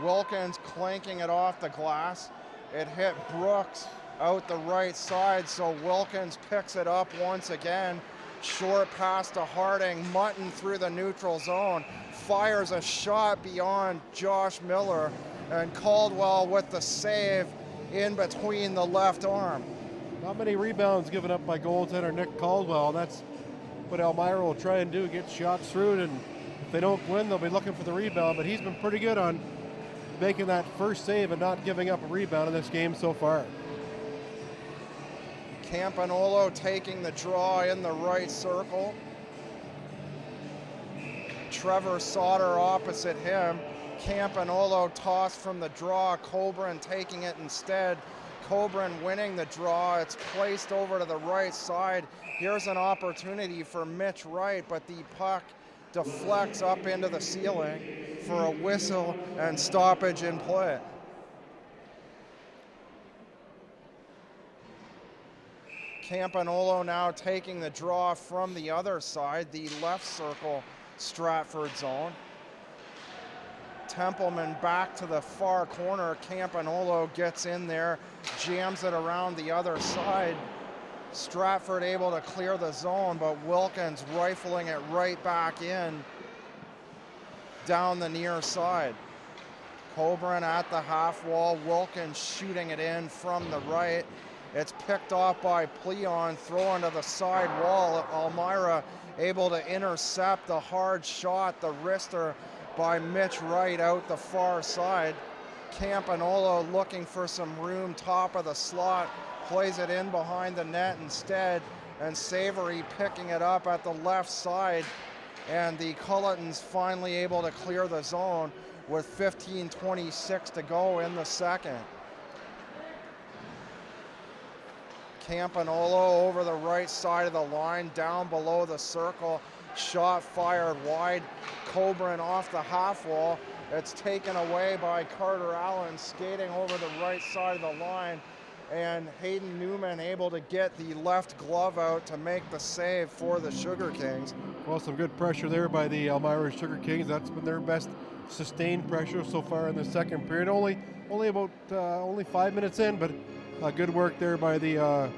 Wilkins clanking it off the glass. It hit Brooks out the right side, so Wilkins picks it up once again. Short pass to Harding. Mutton through the neutral zone. Fires a shot beyond Josh Miller, and Caldwell with the save in between the left arm. Not many rebounds given up by goaltender Nick Caldwell. That's what Elmira will try and do, get shots through it, and if they don't win, they'll be looking for the rebound, but he's been pretty good on making that first save and not giving up a rebound in this game so far. Campanolo taking the draw in the right circle. Trevor Sauter opposite him. Campanolo tossed from the draw. Coburn taking it instead. Coburn winning the draw. It's placed over to the right side. Here's an opportunity for Mitch Wright, but the puck deflects up into the ceiling for a whistle and stoppage in play. Campanolo now taking the draw from the other side, the left circle Stratford zone. Templeman back to the far corner. Campanolo gets in there, jams it around the other side. Stratford able to clear the zone, but Wilkins rifling it right back in down the near side. Coburn at the half wall. Wilkins shooting it in from the right. It's picked off by Pleon, thrown to the side wall. Elmira able to intercept a hard shot, the wrister by Mitch Wright out the far side. Campanolo looking for some room, top of the slot, plays it in behind the net instead, and Savory picking it up at the left side, and the Cullitons finally able to clear the zone with 15:26 to go in the second. Campanolo over the right side of the line, down below the circle, shot fired wide. Coburn off the half wall. It's taken away by Carter Allen, skating over the right side of the line, and Hayden Newman able to get the left glove out to make the save for the Sugar Kings. Well, some good pressure there by the Elmira Sugar Kings. That's been their best sustained pressure so far in the second period. Only 5 minutes in, but good work there by the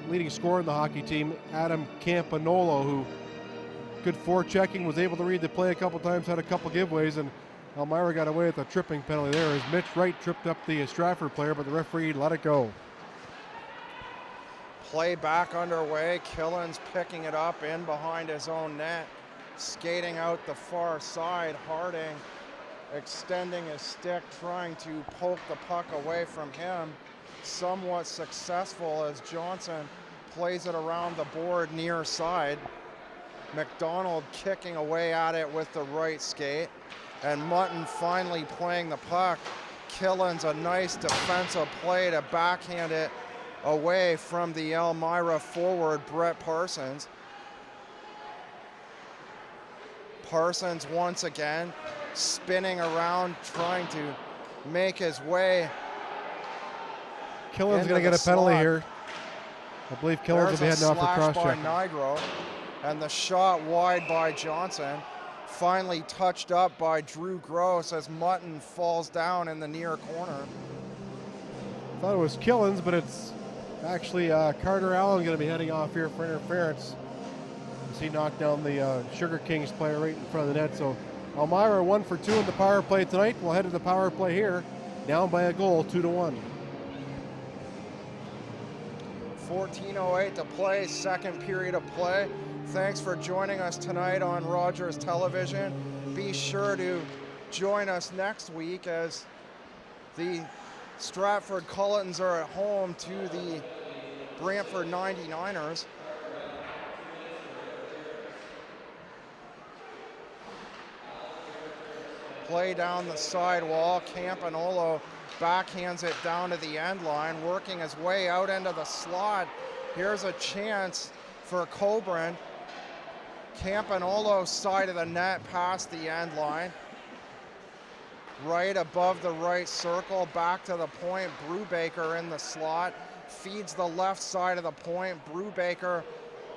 leading scorer in the hockey team, Adam Campanolo, who good forechecking, was able to read the play a couple times, had a couple giveaways, and Elmira got away with a tripping penalty there as Mitch Wright tripped up the Stratford player, but the referee let it go. Play back underway. Killens picking it up in behind his own net, skating out the far side. Harding extending his stick, trying to poke the puck away from him. Somewhat successful as Johnson plays it around the board near side. McDonald kicking away at it with the right skate, and Mutton finally playing the puck. Killens a nice defensive play to backhand it away from the Elmira forward, Brett Parsons. Parsons once again spinning around, trying to make his way. Killens going to get a penalty here. I believe Killens will be heading off for cross-check. By Nigro, and the shot wide by Johnson. Finally touched up by Drew Gross as Mutton falls down in the near corner. Thought it was Killens, but it's actually Carter Allen going to be heading off here for interference as he knocked down the Sugar Kings player right in front of the net. So Elmira 1 for 2 in the power play tonight. We'll head to the power play here, down by a goal, 2-1. 14:08 to play, second period of play. Thanks for joining us tonight on Rogers Television. Be sure to join us next week as the Stratford Cullitons are at home to the Brantford 99ers. Play down the sidewall. Campanolo backhands it down to the end line, working his way out into the slot. Here's a chance for Coburn. Campanolo side of the net past the end line. right above the right circle, back to the point. Brubaker in the slot, feeds the left side of the point. Brubaker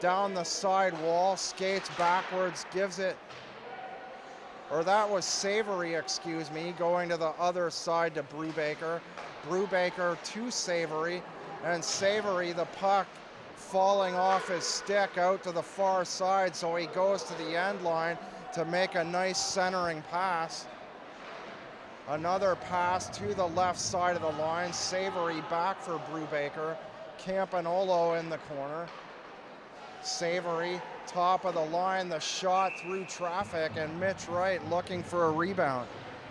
down the side wall, skates backwards, gives it, or that was Savory, excuse me, going to the other side to Brubaker. Brubaker to Savory, and Savory, the puck falling off his stick out to the far side, so he goes to the end line to make a nice centering pass. Another pass to the left side of the line. Savory back for Brubaker. Campanolo in the corner. Savory, top of the line, the shot through traffic, and Mitch Wright looking for a rebound.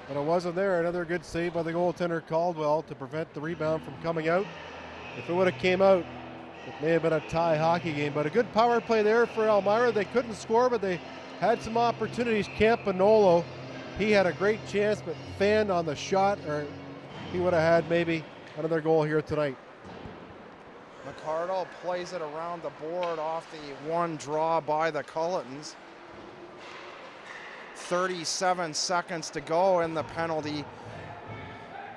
But it wasn't there. Another good save by the goaltender Caldwell to prevent the rebound from coming out. If it would have came out, it may have been a tie hockey game, but a good power play there for Elmira. They couldn't score, but they had some opportunities. Campanolo, he had a great chance, but fanned on the shot, or he would have had maybe another goal here tonight. McCardle plays it around the board off the one draw by the Cullitons. 37 seconds to go in the penalty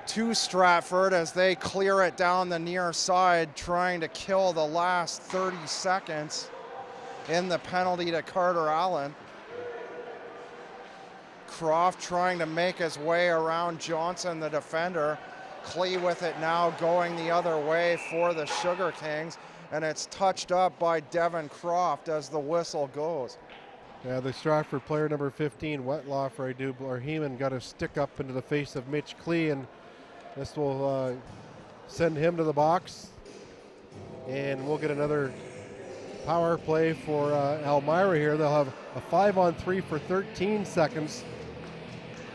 to Stratford as they clear it down the near side, trying to kill the last 30 seconds in the penalty to Carter Allen. Croft trying to make his way around Johnson, the defender. Klee with it now going the other way for the Sugar Kings, and it's touched up by Devin Croft as the whistle goes. Yeah, the Stratford player number 15, Wetlaufer, or Heeman, got a stick up into the face of Mitch Klee, and this will send him to the box. And we'll get another power play for Elmira here. They'll have a 5-on-3 for 13 seconds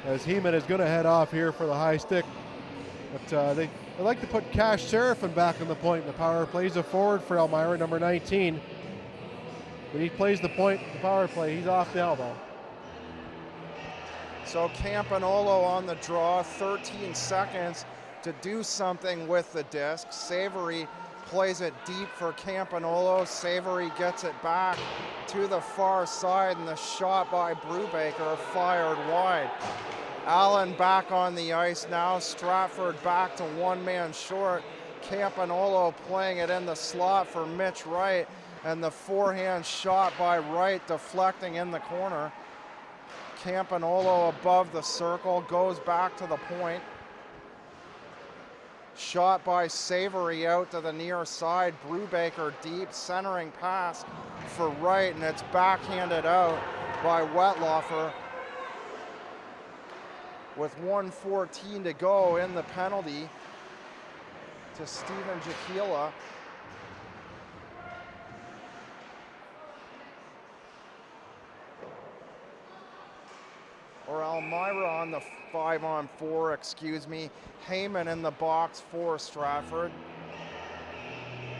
as Heeman is going to head off here for the high stick. But they like to put Cash Seraphin back on the point in the power play. He's a forward for Elmira, number 19. When he plays the point, the power play, he's off the elbow. So Campanolo on the draw, 13 seconds to do something with the disc. Savory plays it deep for Campanolo. Savory gets it back to the far side, and the shot by Brubaker fired wide. Allen back on the ice now. Stratford back to one man short. Campanolo playing it in the slot for Mitch Wright, and the forehand shot by Wright deflecting in the corner. Campanolo above the circle, goes back to the point. Shot by Savory out to the near side. Brubaker deep, centering pass for Wright, and it's backhanded out by Wetlaufer. With 1:14 to go in the penalty to Stephen Jakila. Or Elmira on the 5-on-4, excuse me. Heyman in the box for Stratford.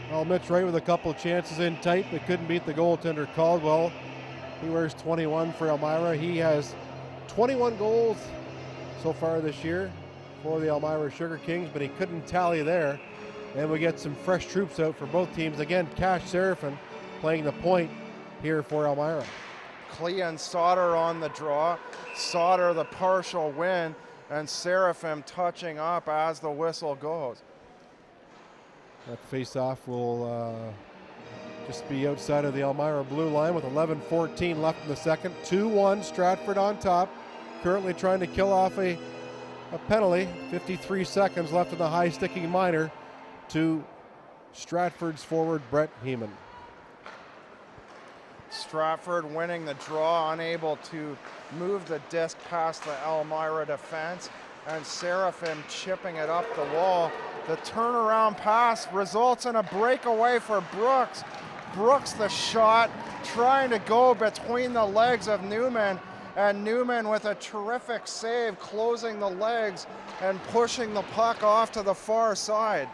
Well, Mitch Wright with a couple of chances in tight, but couldn't beat the goaltender Caldwell. He wears 21 for Elmira. He has 21 goals so far this year for the Elmira Sugar Kings, but he couldn't tally there. And we get some fresh troops out for both teams. Again, Cash Seraphin playing the point here for Elmira. Klee and Sauter on the draw. Sauter the partial win, and Seraphim touching up as the whistle goes. That face-off will just be outside of the Elmira blue line with 11:14 left in the second. 2-1, Stratford on top. Currently trying to kill off a penalty. 53 seconds left in the high-sticking minor to Stratford's forward, Brett Heeman. Stratford winning the draw, unable to move the disc past the Elmira defense, and Seraphim chipping it up the wall. The turnaround pass results in a breakaway for Brooks. Brooks the shot, trying to go between the legs of Newman, and Newman with a terrific save, closing the legs and pushing the puck off to the far side.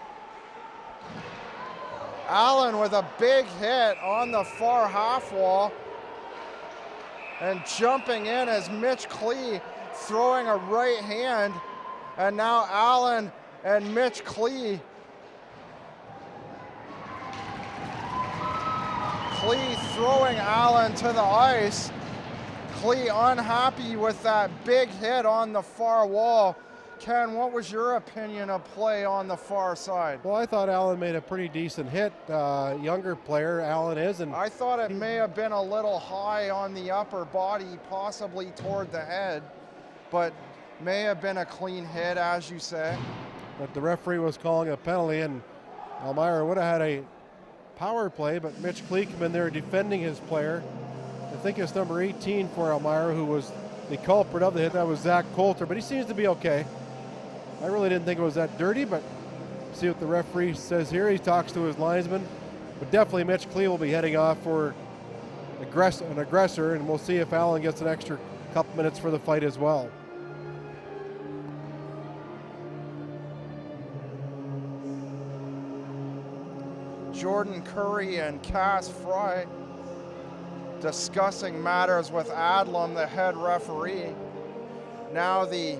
Allen with a big hit on the far half wall, and jumping in as Mitch Klee throwing a right hand, and now Allen and Mitch Klee. Klee throwing Allen to the ice. Klee unhappy with that big hit on the far wall. Ken, what was your opinion of play on the far side? Well, I thought Allen made a pretty decent hit. Younger player, Allen is. And I thought it may have been a little high on the upper body, possibly toward the head, but may have been a clean hit, as you say. But the referee was calling a penalty, and Elmira would have had a power play, but Mitch Klee came in there defending his player. I think it's number 18 for Elmira who was the culprit of the hit. That was Zach Coulter, but he seems to be okay. I really didn't think it was that dirty, but see what the referee says here. He talks to his linesman, but definitely Mitch Klee will be heading off for an aggressor, and we'll see if Allen gets an extra couple minutes for the fight as well. Jordan Curry and Cass Fry discussing matters with Adlam, the head referee. Now the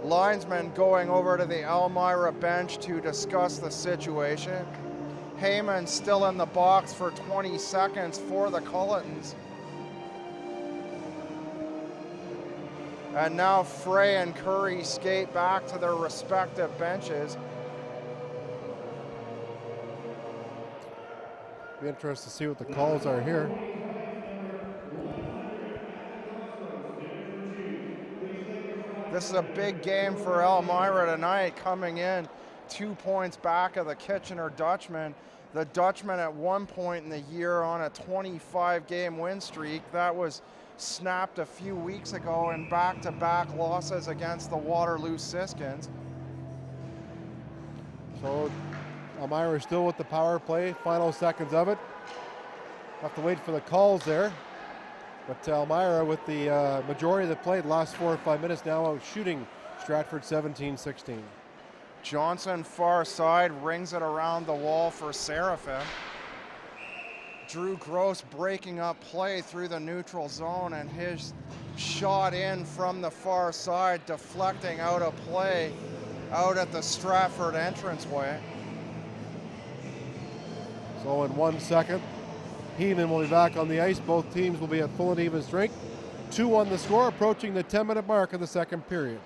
linesman going over to the Elmira bench to discuss the situation. Heyman still in the box for 20 seconds for the Cullitons. And now Frey and Curry skate back to their respective benches. Be interested to see what the calls are here. This is a big game for Elmira tonight, coming in 2 points back of the Kitchener Dutchmen. The Dutchmen at one point in the year on a 25-game win streak. That was snapped a few weeks ago in back-to-back losses against the Waterloo Siskins. So Elmira still with the power play, final seconds of it. Have to wait for the calls there. But Elmira with the majority of the play, the last 4 or 5 minutes now, out shooting Stratford 17-16. Johnson far side rings it around the wall for Seraphim. Drew Gross breaking up play through the neutral zone, and his shot in from the far side deflecting out of play out at the Stratford entranceway. So in 1 second, Heeman will be back on the ice. Both teams will be at full and even strength. 2-1 the score, approaching the 10-minute mark of the second period.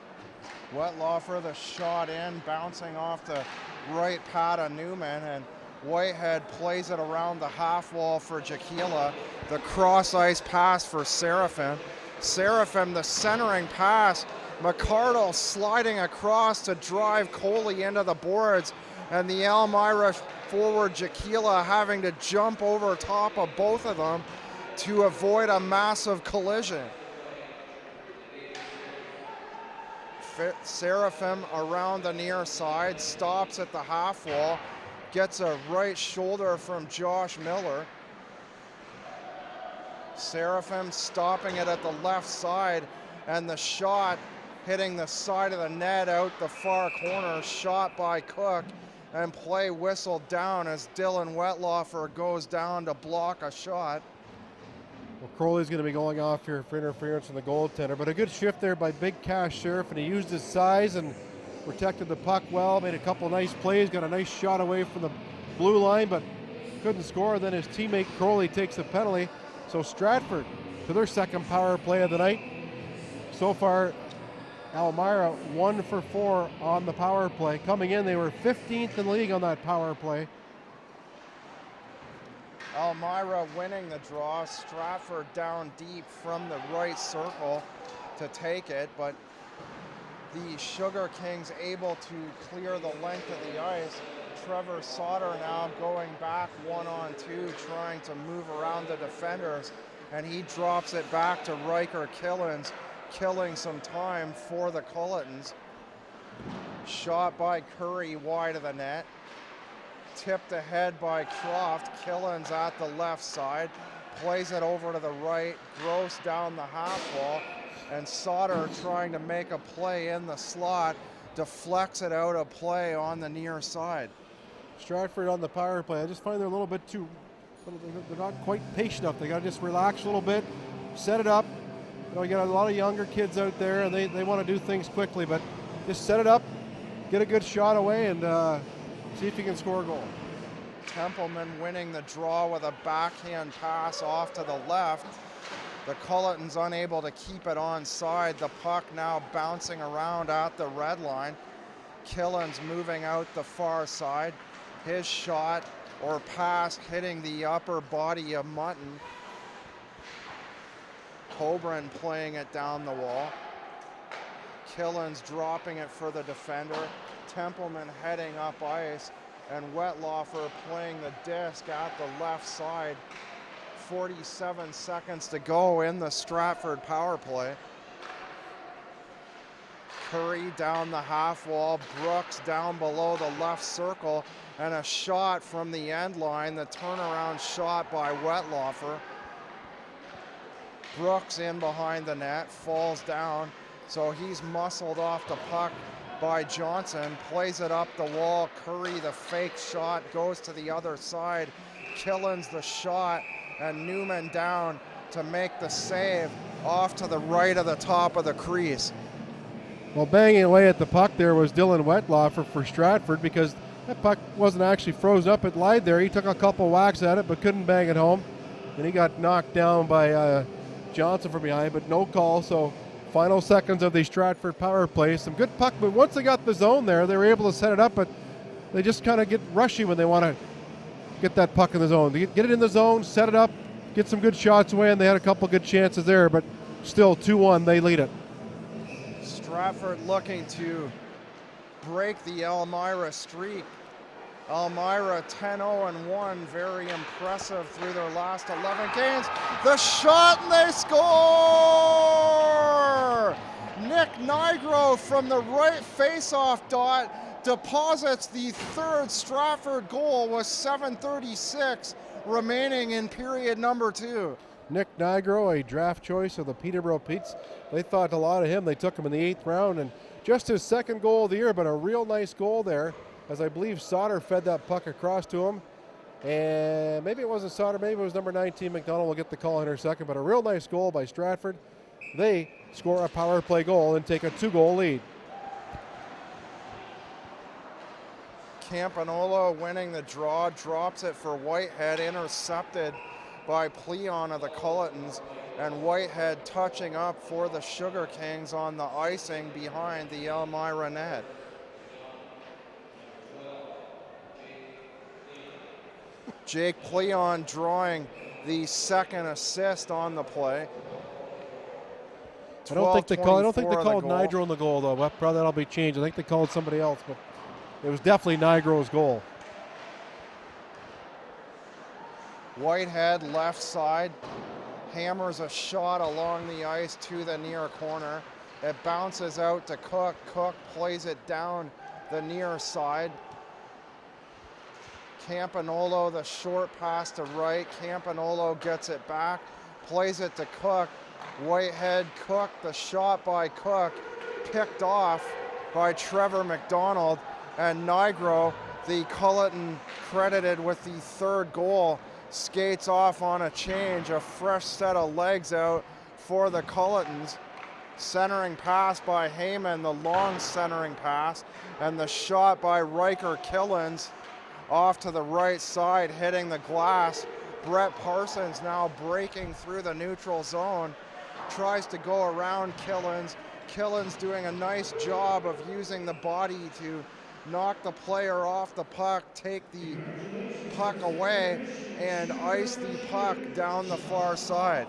Wettlaufer, the shot in, bouncing off the right pad of Newman, and Whitehead plays it around the half wall for Jaquila. The cross ice pass for Seraphim. Seraphim, the centering pass. McCardle sliding across to drive Coley into the boards, and the Elmira forward Jaquila having to jump over top of both of them to avoid a massive collision. Seraphim around the near side, stops at the half wall, gets a right shoulder from Josh Miller. Seraphim stopping it at the left side, and the shot hitting the side of the net out the far corner, shot by Cook, and play whistled down as Dylan Wettlaufer goes down to block a shot. Well, Crowley's going to be going off here for interference from the goaltender, but a good shift there by Big Cash Sheriff, and he used his size and protected the puck well, made a couple nice plays, got a nice shot away from the blue line, but couldn't score. Then his teammate Crowley takes the penalty. So Stratford to their second power play of the night. So far, Elmira 1 for 4 on the power play. Coming in, they were 15th in the league on that power play. Elmira winning the draw. Stratford down deep from the right circle to take it, but the Sugar Kings able to clear the length of the ice. Trevor Sauter now going back 1-on-2, trying to move around the defenders, and he drops it back to Riker Killens, killing some time for the Cullitons. Shot by Curry wide of the net. Tipped ahead by Croft. Killens at the left side. Plays it over to the right. Gross down the half wall. And Sauter trying to make a play in the slot. Deflects it out of play on the near side. Stratford on the power play. I just find they're a little bit too, they're not quite patient enough. They got to just relax a little bit, set it up. You know, you got a lot of younger kids out there, and they want to do things quickly, but just set it up, get a good shot away, and see if you can score a goal. Templeman winning the draw with a backhand pass off to the left. The Cullitons unable to keep it onside. The puck now bouncing around at the red line. Killens moving out the far side. His shot or pass hitting the upper body of Mutton. Cobran playing it down the wall. Killens dropping it for the defender. Templeman heading up ice. And Wetlaufer playing the disc at the left side. 47 seconds to go in the Stratford power play. Curry down the half wall, Brooks down below the left circle, and a shot from the end line, the turnaround shot by Wetlaufer. Brooks in behind the net, falls down, so he's muscled off the puck by Johnson, plays it up the wall. Curry, the fake shot, goes to the other side. Killens the shot, and Newman down to make the save off to the right of the top of the crease. Well, banging away at the puck there was Dylan Wetlaufer for Stratford, because that puck wasn't actually frozen up. It lied there. He took a couple whacks at it but couldn't bang it home. And he got knocked down by Johnson from behind, but no call. So final seconds of the Stratford power play. Some good puck, but once they got the zone there, they were able to set it up, but they just kind of get rushy when they want to get that puck in the zone. They get it in the zone, set it up, get some good shots away, and they had a couple good chances there, but still 2-1, they lead it. Stratford looking to break the Elmyra streak. Elmyra 10-0-1, very impressive through their last 11 games. The shot, and they score! Nick Nigro from the right face-off dot deposits the third Stratford goal with 7:36 remaining in period number 2. Nick Nigro, a draft choice of the Peterborough Petes. They thought a lot of him. They took him in the 8th round, and just his second goal of the year, but a real nice goal there, as I believe Sauter fed that puck across to him. And maybe it wasn't Sauter, maybe it was number 19, McDonald. Will get the call in her second, but a real nice goal by Stratford. They score a power play goal and take a 2-goal lead. Campagnolo winning the draw, drops it for Whitehead, intercepted by Pleon of the Cullitons, and Whitehead touching up for the Sugar Kings on the icing behind the Elmyra net. Jake Pleon drawing the second assist on the play. I don't think they called Nigro in the goal, though. Well, probably that'll be changed. I think they called somebody else, but it was definitely Nigro's goal. Whitehead left side hammers a shot along the ice to the near corner. It bounces out to Cook. Cook plays it down the near side. Campagnolo, the short pass to right. Campagnolo gets it back, plays it to Cook. Whitehead, Cook, the shot by Cook, picked off by Trevor McDonald, and Nigro, the Culliton credited with the third goal, skates off on a change, a fresh set of legs out for the Cullitons. Centering pass by Heyman, the long centering pass, and the shot by Riker Killens off to the right side, hitting the glass. Brett Parsons now breaking through the neutral zone, tries to go around Killens. Killens doing a nice job of using the body to knock the player off the puck, take the puck away, and ice the puck down the far side.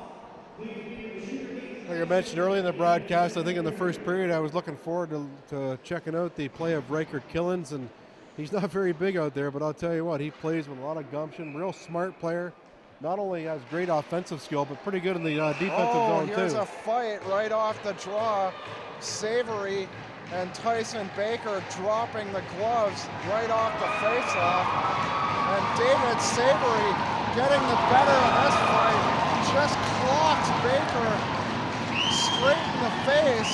Like I mentioned earlier in the broadcast, I think in the first period I was looking forward to checking out the play of Riker Killens, and he's not very big out there, but I'll tell you what, he plays with a lot of gumption, real smart player. Not only has great offensive skill, but pretty good in the defensive zone too. Here's a fight right off the draw. Savory and Tyson Baker dropping the gloves right off the faceoff. And David Savory getting the better of this fight. Just clocks Baker straight in the face.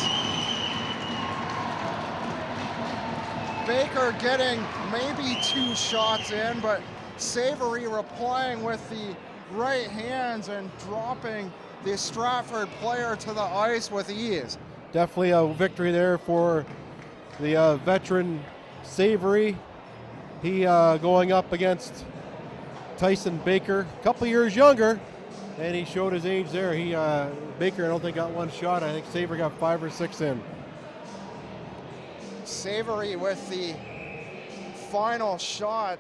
Baker getting maybe 2 shots in, but Savory replying with the right hands and dropping the Stratford player to the ice with ease. Definitely a victory there for the veteran Savory. He going up against Tyson Baker, a couple years younger, And he showed his age there. Baker, I don't think, got one shot. I think Savory got 5 or 6 in. Savory with the final shot,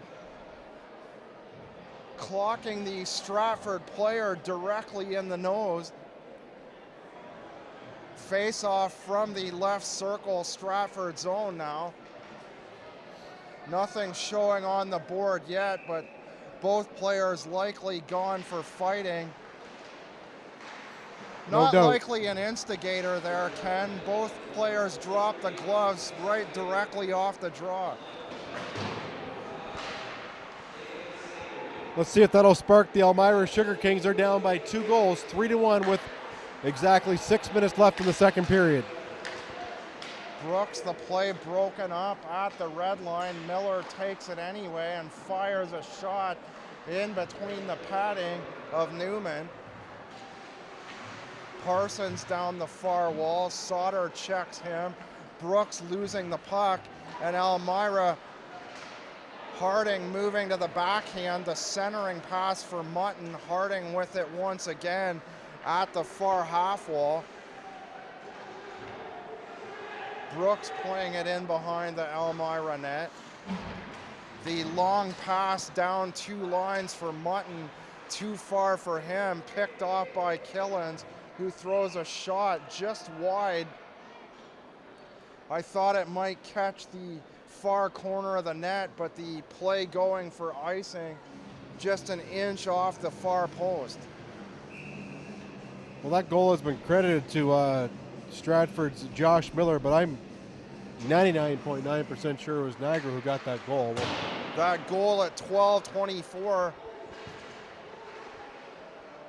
clocking the Stratford player directly in the nose. Face off from the left circle, Stratford zone now. Nothing showing on the board yet, but both players likely gone for fighting. Not likely an instigator there, Ken. Both players dropped the gloves right directly off the draw. Let's see if that'll spark the Elmira Sugar Kings. They're down by 2 goals, 3-1 with exactly 6 minutes left in the second period. Brooks, the play broken up at the red line. Miller takes it anyway and fires a shot in between the padding of Newman. Parsons down the far wall. Sauter checks him. Brooks losing the puck, and Elmira Harding moving to the backhand. The centering pass for Mutton. Harding with it once again at the far half wall. Brooks playing it in behind the Elmira net. The long pass down 2 lines for Mutton, too far for him, picked off by Killens, who throws a shot just wide. I thought it might catch the far corner of the net, but the play going for icing just an inch off the far post. Well, that goal has been credited to Stratford's Josh Miller, but I'm 99.9% sure it was Niagara who got that goal. That goal at 12:24.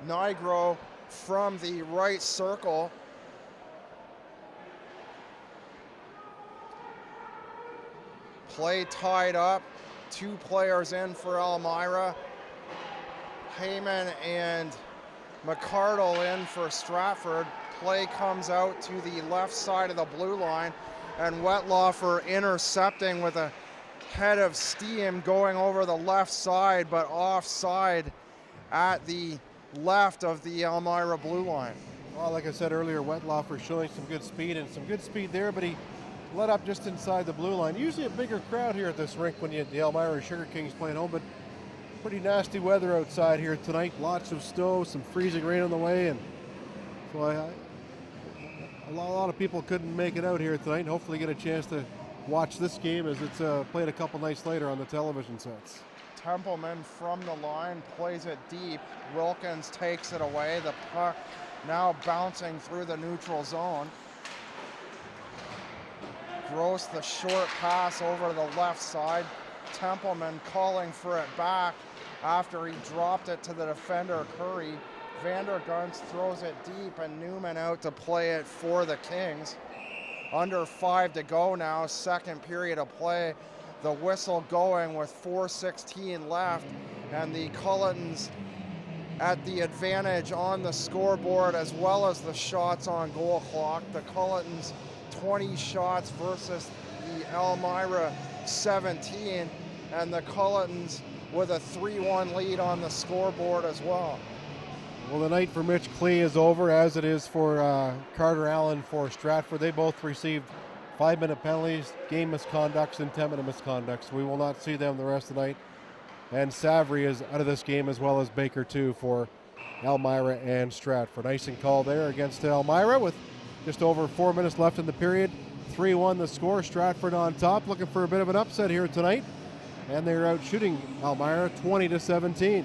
Nigro from the right circle. Play tied up. 2 players in for Elmira. Heyman and McCardle in for Stratford. Play comes out to the left side of the blue line, and Wetlaufer intercepting with a head of steam going over the left side, but offside at the left of the Elmira blue line. Well, like I said earlier, Wetlaufer showing some good speed there, but he let up just inside the blue line. Usually a bigger crowd here at this rink when the Elmira Sugar Kings playing home, but pretty nasty weather outside here tonight. Lots of snow, some freezing rain on the way, and so a lot of people couldn't make it out here tonight, and hopefully get a chance to watch this game as it's played a couple nights later on the television sets. Templeman from the line plays it deep. Wilkins takes it away. The puck now bouncing through the neutral zone. Gross, the short pass over to the left side. Templeman calling for it back after he dropped it to the defender, Curry. Vandergunst throws it deep, and Newman out to play it for the Kings. Under 5 to go now, second period of play. The whistle going with 4:16 left, and the Cullitons at the advantage on the scoreboard as well as the shots on goal clock. The Cullitons 20 shots versus the Elmira 17, and the Cullitons with a 3-1 lead on the scoreboard as well. Well, the night for Mitch Klee is over, as it is for Carter Allen for Stratford. They both received 5-minute penalties, game misconducts, and 10-minute misconducts. We will not see them the rest of the night. And Savory is out of this game, as well as Baker too, for Elmira and Stratford. Icing call there against Elmira with just over 4 minutes left in the period. 3-1 the score. Stratford on top, looking for a bit of an upset here tonight. And they're out shooting Elmira 20-17.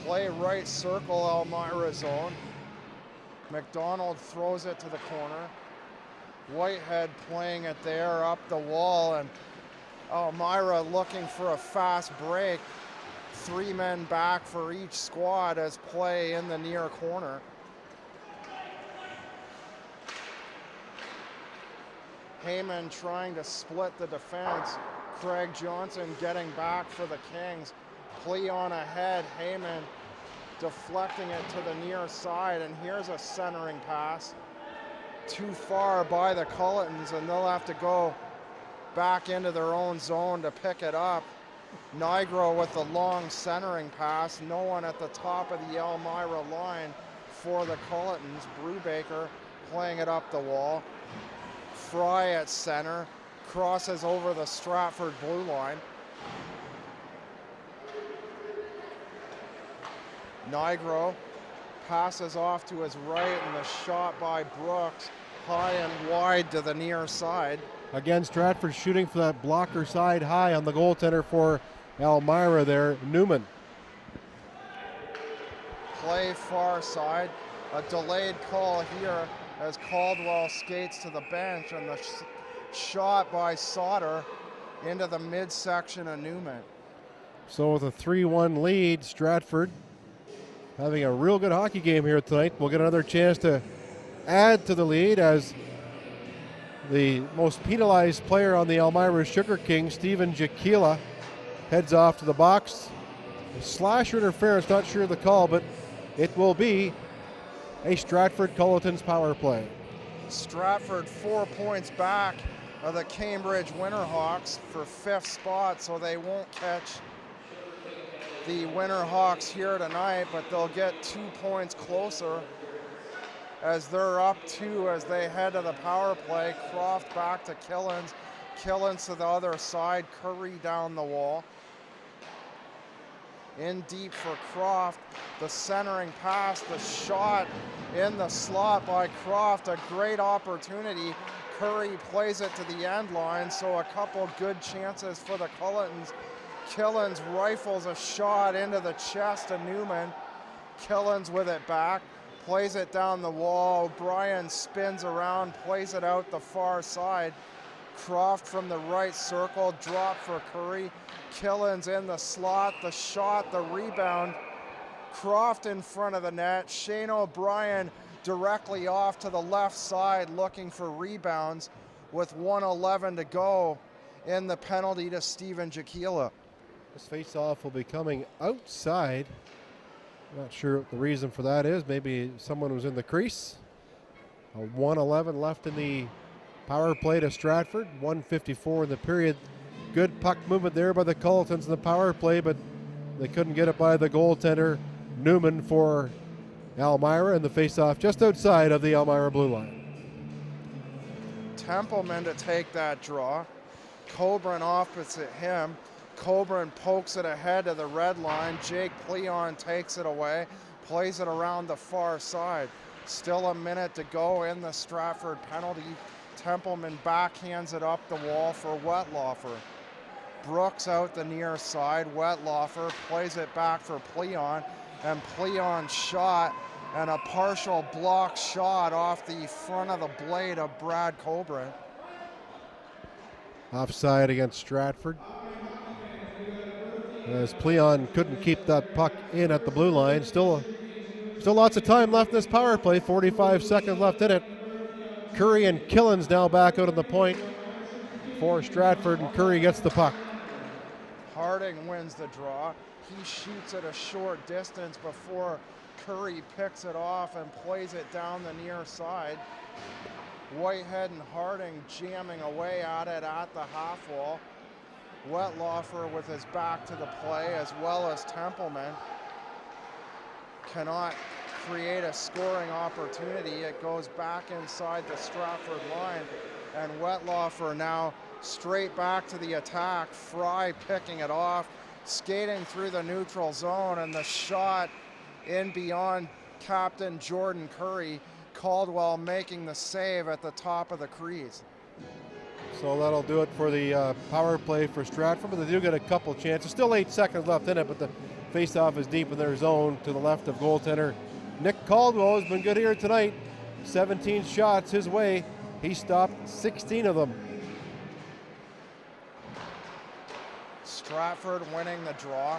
Play right circle, Elmira zone. McDonald throws it to the corner. Whitehead playing it there up the wall, and Elmira looking for a fast break. 3 men back for each squad as play in the near corner. Heyman trying to split the defense. Craig Johnson getting back for the Kings. Plea on ahead. Heyman deflecting it to the near side, and here's a centering pass. Too far by the Cullitons, and they'll have to go back into their own zone to pick it up. Nigro with the long centering pass. No one at the top of the Elmyra line for the Cullitons. Brubaker playing it up the wall. Fry at center. Crosses over the Stratford blue line. Nigro passes off to his right, and the shot by Brooks high and wide to the near side. Again, Stratford shooting for that blocker side high on the goaltender for Elmyra there, Newman. Play far side. A delayed call here as Caldwell skates to the bench, and the shot by Sauter into the midsection of Newman. So with a 3-1 lead, Stratford having a real good hockey game here tonight. We'll get another chance to add to the lead as the most penalized player on the Elmira Sugar Kings, Stephen Jaquila, heads off to the box. Slasher interference, not sure of the call, but it will be a Stratford Cullitons power play. Stratford 4 points back of the Cambridge Winterhawks for 5th spot, so they won't catch the Winterhawks here tonight, but they'll get 2 points closer as they're up 2 as they head to the power play. Croft back to Killens. Killens to the other side. Curry down the wall. In deep for Croft. The centering pass, the shot in the slot by Croft. A great opportunity. Curry plays it to the end line, so a couple good chances for the Cullitons. Killens rifles a shot into the chest of Newman. Killens with it back, plays it down the wall. O'Brien spins around, plays it out the far side. Croft from the right circle, drop for Curry. Killens in the slot, the shot, the rebound. Croft in front of the net. Shane O'Brien directly off to the left side looking for rebounds with 1:11 to go in the penalty to Stephen Jaquila. This face-off will be coming outside. Not sure what the reason for that is. Maybe someone was in the crease. 1:11 left in the power play to Stratford. 1:54 in the period. Good puck movement there by the Cullitons in the power play, but they couldn't get it by the goaltender, Newman, for Elmyra, and the face-off just outside of the Elmyra blue line. Templeman to take that draw. Coburn opposite him. Coburn pokes it ahead to the red line. Jake Pleon takes it away, plays it around the far side. Still a minute to go in the Stratford penalty. Templeman backhands it up the wall for Wetlaufer. Brooks out the near side. Wetlaufer plays it back for Pleon, and Pleon's shot and a partial block shot off the front of the blade of Brad Coburn. Offside against Stratford, as Pleon couldn't keep that puck in at the blue line. Still lots of time left in this power play. 45 seconds left in it. Curry and Killens now back out on the point for Stratford, and Curry gets the puck. Harding wins the draw. He shoots at a short distance before Curry picks it off and plays it down the near side. Whitehead and Harding jamming away at it at the half wall. Wetlaufer with his back to the play, as well as Templeman. Cannot create a scoring opportunity. It goes back inside the Stratford line, and Wetlaufer now straight back to the attack. Fry picking it off, skating through the neutral zone, and the shot in beyond captain Jordan Curry. Caldwell making the save at the top of the crease. So that'll do it for the power play for Stratford, but they do get a couple chances. Still 8 seconds left in it, but the faceoff is deep in their zone to the left of goaltender Nick Caldwell. Has been good here tonight. 17 shots his way. He stopped 16 of them. Stratford winning the draw.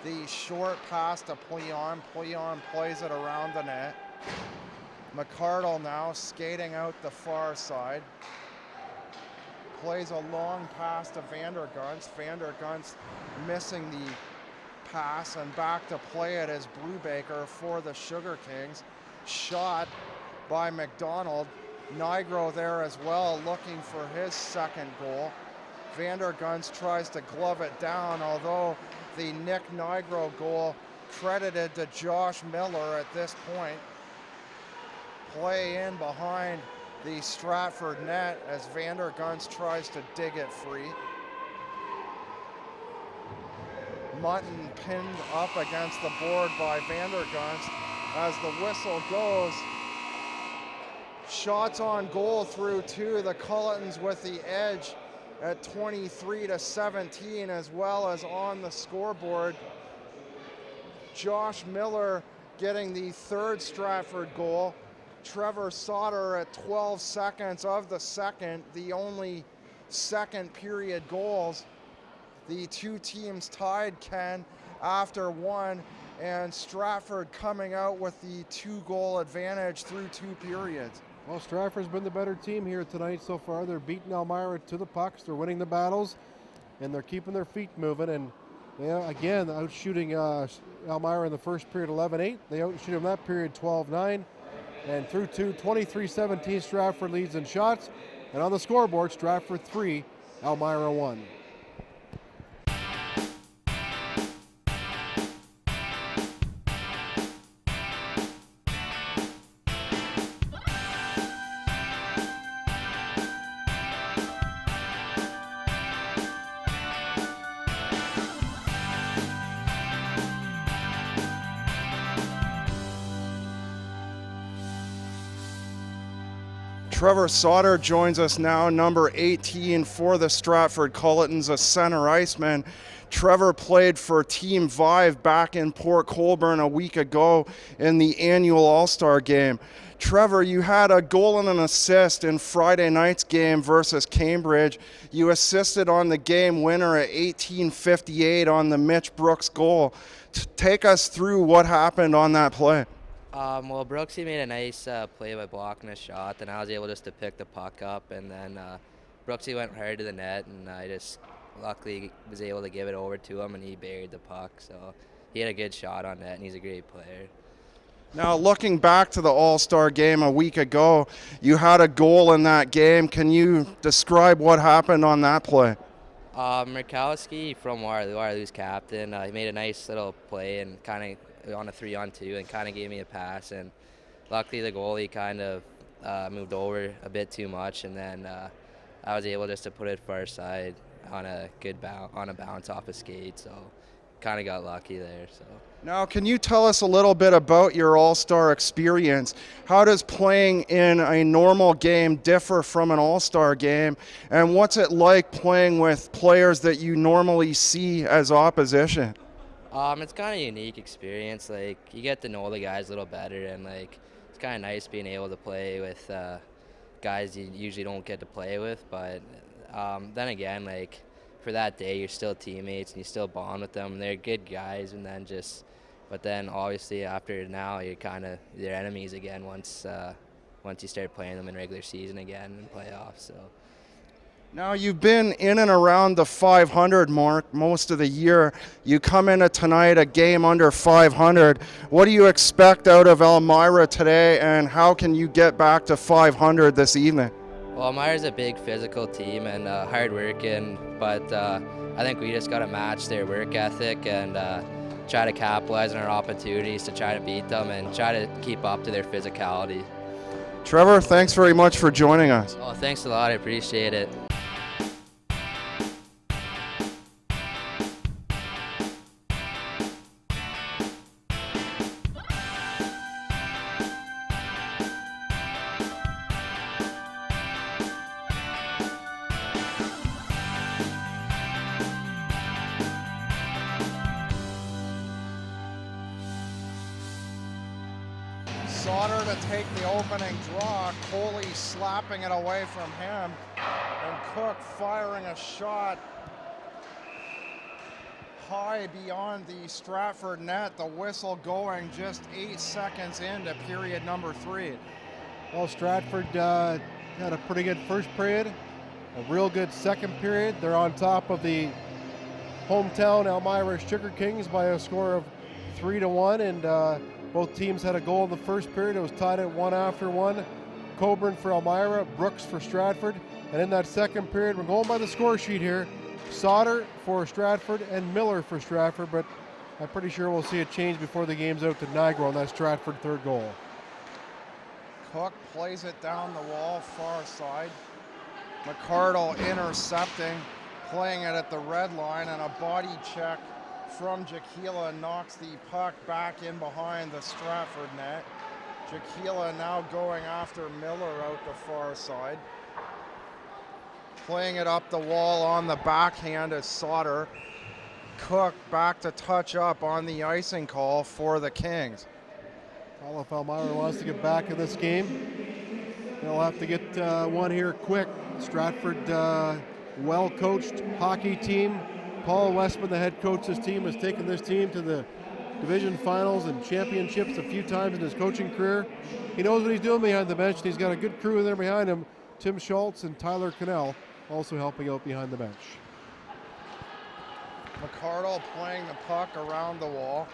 The short pass to Pleon. Pleon plays it around the net. McCardle now skating out the far side. Plays a long pass to Vandergunst. Vandergunst missing the pass, and back to play it as Brubaker for the Sugar Kings. Shot by McDonald. Nigro there as well, looking for his second goal. Vandergunst tries to glove it down, although the Nick Nigro goal credited to Josh Miller at this point. Play in behind the Stratford net as Vandergunst tries to dig it free. Mutton pinned up against the board by Vandergunst as the whistle goes. Shots on goal through two. The Cullitons with the edge at 23-17, as well as on the scoreboard. Josh Miller getting the third Stratford goal. Trevor Sauter at 12 seconds of the second, the only second period goals. The two teams tied, Ken, after one, and Stratford coming out with the 2-goal advantage through 2 periods. Well, Stratford's been the better team here tonight so far. They're beating Elmira to the pucks. They're winning the battles, and they're keeping their feet moving. And they, again, outshooting Elmira in the first period 11-8. They outshoot them that period 12-9. And through 23-17, Stratford leads in shots. And on the scoreboard, Stratford 3, Elmira 1. Trevor Sauter joins us now, number 18 for the Stratford Cullitons, a center iceman. Trevor played for Team Vive back in Port Colborne a week ago in the annual All-Star game. Trevor, you had a goal and an assist in Friday night's game versus Cambridge. You assisted on the game winner at 18:58 on the Mitch Brooks goal. Take us through what happened on that play. Well, Brooksy made a nice play by blocking a shot, and I was able just to pick the puck up, and then Brooksy went hard to the net, and I just luckily was able to give it over to him, and he buried the puck. So he had a good shot on net, and he's a great player. Now, looking back to the All-Star game a week ago, you had a goal in that game. Can you describe what happened on that play? Murkowski from Waterloo's captain, he made a nice little play and kind of on a 3-on-2 and kind of gave me a pass, and luckily the goalie kind of moved over a bit too much, and then I was able just to put it far side on a good bounce off a skate, so kind of got lucky there. So now, can you tell us a little bit about your All-Star experience? How does playing in a normal game differ from an All-Star game, and what's it like playing with players that you normally see as opposition? It's kind of a unique experience. Like, you get to know the guys a little better, and like it's kind of nice being able to play with guys you usually don't get to play with. But then again, like for that day, you're still teammates and you still bond with them. They're good guys, and then obviously after now, you're kind of their enemies again once you start playing them in regular season again and playoffs. So. Now, you've been in and around the 500 mark most of the year. You come into tonight a game under 500. What do you expect out of Elmira today, and how can you get back to 500 this evening? Well, Elmira's a big physical team and hard working, but I think we just got to match their work ethic and try to capitalize on our opportunities to try to beat them and try to keep up to their physicality. Trevor, thanks very much for joining us. Oh, thanks a lot. I appreciate it. Sauter to take the opening draw. Coley slapping it away from him. And Cook firing a shot high beyond the Stratford net. The whistle going just 8 seconds into period number 3. Well, Stratford had a pretty good first period, a real good second period. They're on top of the hometown Elmira Sugar Kings by a score of 3-1, and both teams had a goal in the first period. It was tied at 1 after 1. Coburn for Elmira, Brooks for Stratford. And in that second period, we're going by the score sheet here. Sauter for Stratford and Miller for Stratford, but I'm pretty sure we'll see a change before the game's out to Nigro on that Stratford third goal. Cook plays it down the wall, far side. McCardle intercepting, playing it at the red line, and a body check from Jaquila knocks the puck back in behind the Stratford net. Jaquila now going after Miller out the far side. Playing it up the wall on the backhand is Sauter. Cook back to touch up on the icing call for the Kings. Well, if Elmira wants to get back in this game, they'll have to get one here quick. Stratford, well-coached hockey team. Paul Westman, the head coach of this team, has taken this team to the division finals and championships a few times in his coaching career. He knows what he's doing behind the bench, and he's got a good crew there behind him. Tim Schultz and Tyler Cannell also helping out behind the bench. McCardle playing the puck around the wall.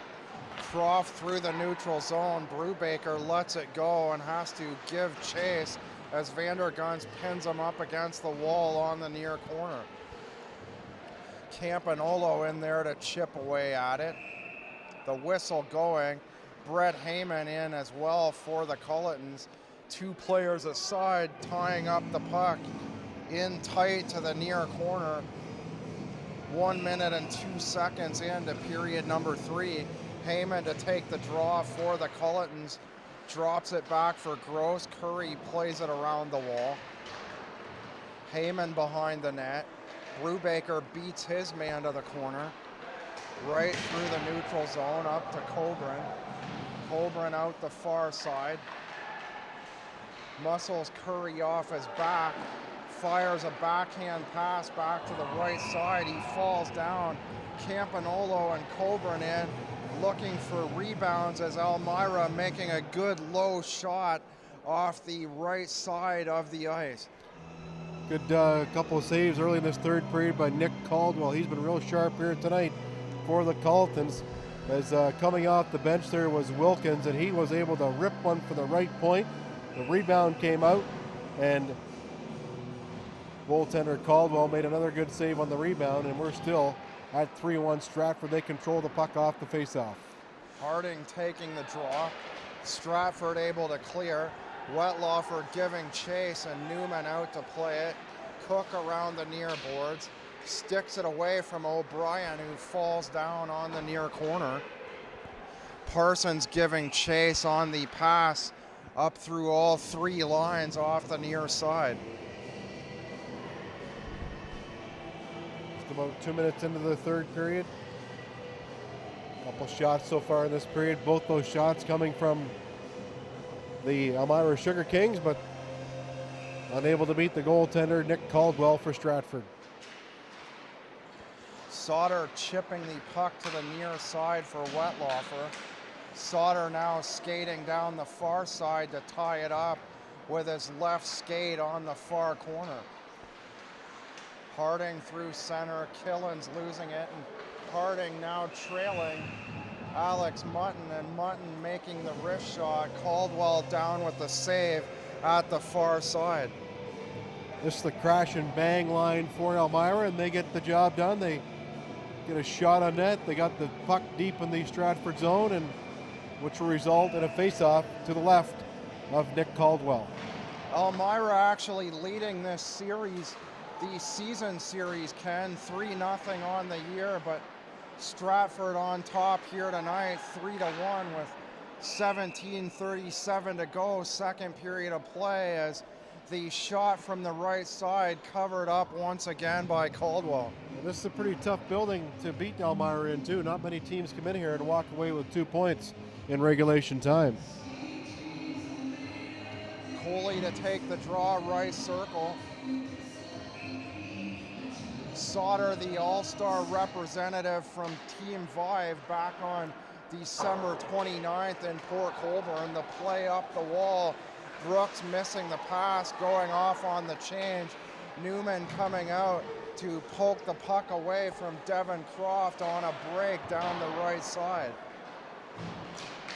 Croft through the neutral zone. Brubaker lets it go and has to give chase as Vanderguns pins him up against the wall on the near corner. Campanolo in there to chip away at it. The whistle going. Brett Heyman in as well for the Cullitons. Two players aside, tying up the puck in tight to the near corner. 1 minute and 2 seconds into period number 3. Heyman to take the draw for the Cullitons. Drops it back for Gross. Curry plays it around the wall. Heyman behind the net. Brubaker beats his man to the corner. Right through the neutral zone up to Coburn. Coburn out the far side. Muscles Curry off his back. Fires a backhand pass back to the right side. He falls down. Campanolo and Coburn in, looking for rebounds as Elmyra making a good low shot off the right side of the ice. Good couple of saves early in this third period by Nick Caldwell. He's been real sharp here tonight for the Cullitons. As coming off the bench there was Wilkins, and he was able to rip one for the right point. The rebound came out, and goaltender Caldwell made another good save on the rebound, and we're still at 3-1 Stratford. They control the puck off the faceoff. Harding taking the draw. Stratford able to clear. Wetlaufer giving chase and Newman out to play it. Cook around the near boards. Sticks it away from O'Brien, who falls down on the near corner. Parsons giving chase on the pass up through all three lines off the near side. Just about 2 minutes into the third period. Couple shots so far in this period. Both those shots coming from the Elmira Sugar Kings, but unable to beat the goaltender Nick Caldwell for Stratford. Sauter chipping the puck to the near side for Wetlaufer. Sauter now skating down the far side to tie it up with his left skate on the far corner. Harding through center, Killens losing it, and Harding now trailing Alex Mutton, and Mutton making the wrist shot. Caldwell down with the save at the far side. This is the crash and bang line for Elmira, and they get the job done. They get a shot on net. They got the puck deep in the Stratford zone, and which will result in a face-off to the left of Nick Caldwell. Elmira actually leading this series, the season series, Ken, 3-0 on the year, but Stratford on top here tonight, 3-1 with 17:37 to go, second period of play, as the shot from the right side covered up once again by Caldwell. And this is a pretty tough building to beat Elmira in too. Not many teams come in here and walk away with 2 points in regulation time. Coley to take the draw, right circle. Sauter, the all-star representative from Team Vive, back on December 29th in Port Colborne. The play up the wall. Brooks missing the pass, going off on the change. Newman coming out to poke the puck away from Devin Croft on a break down the right side.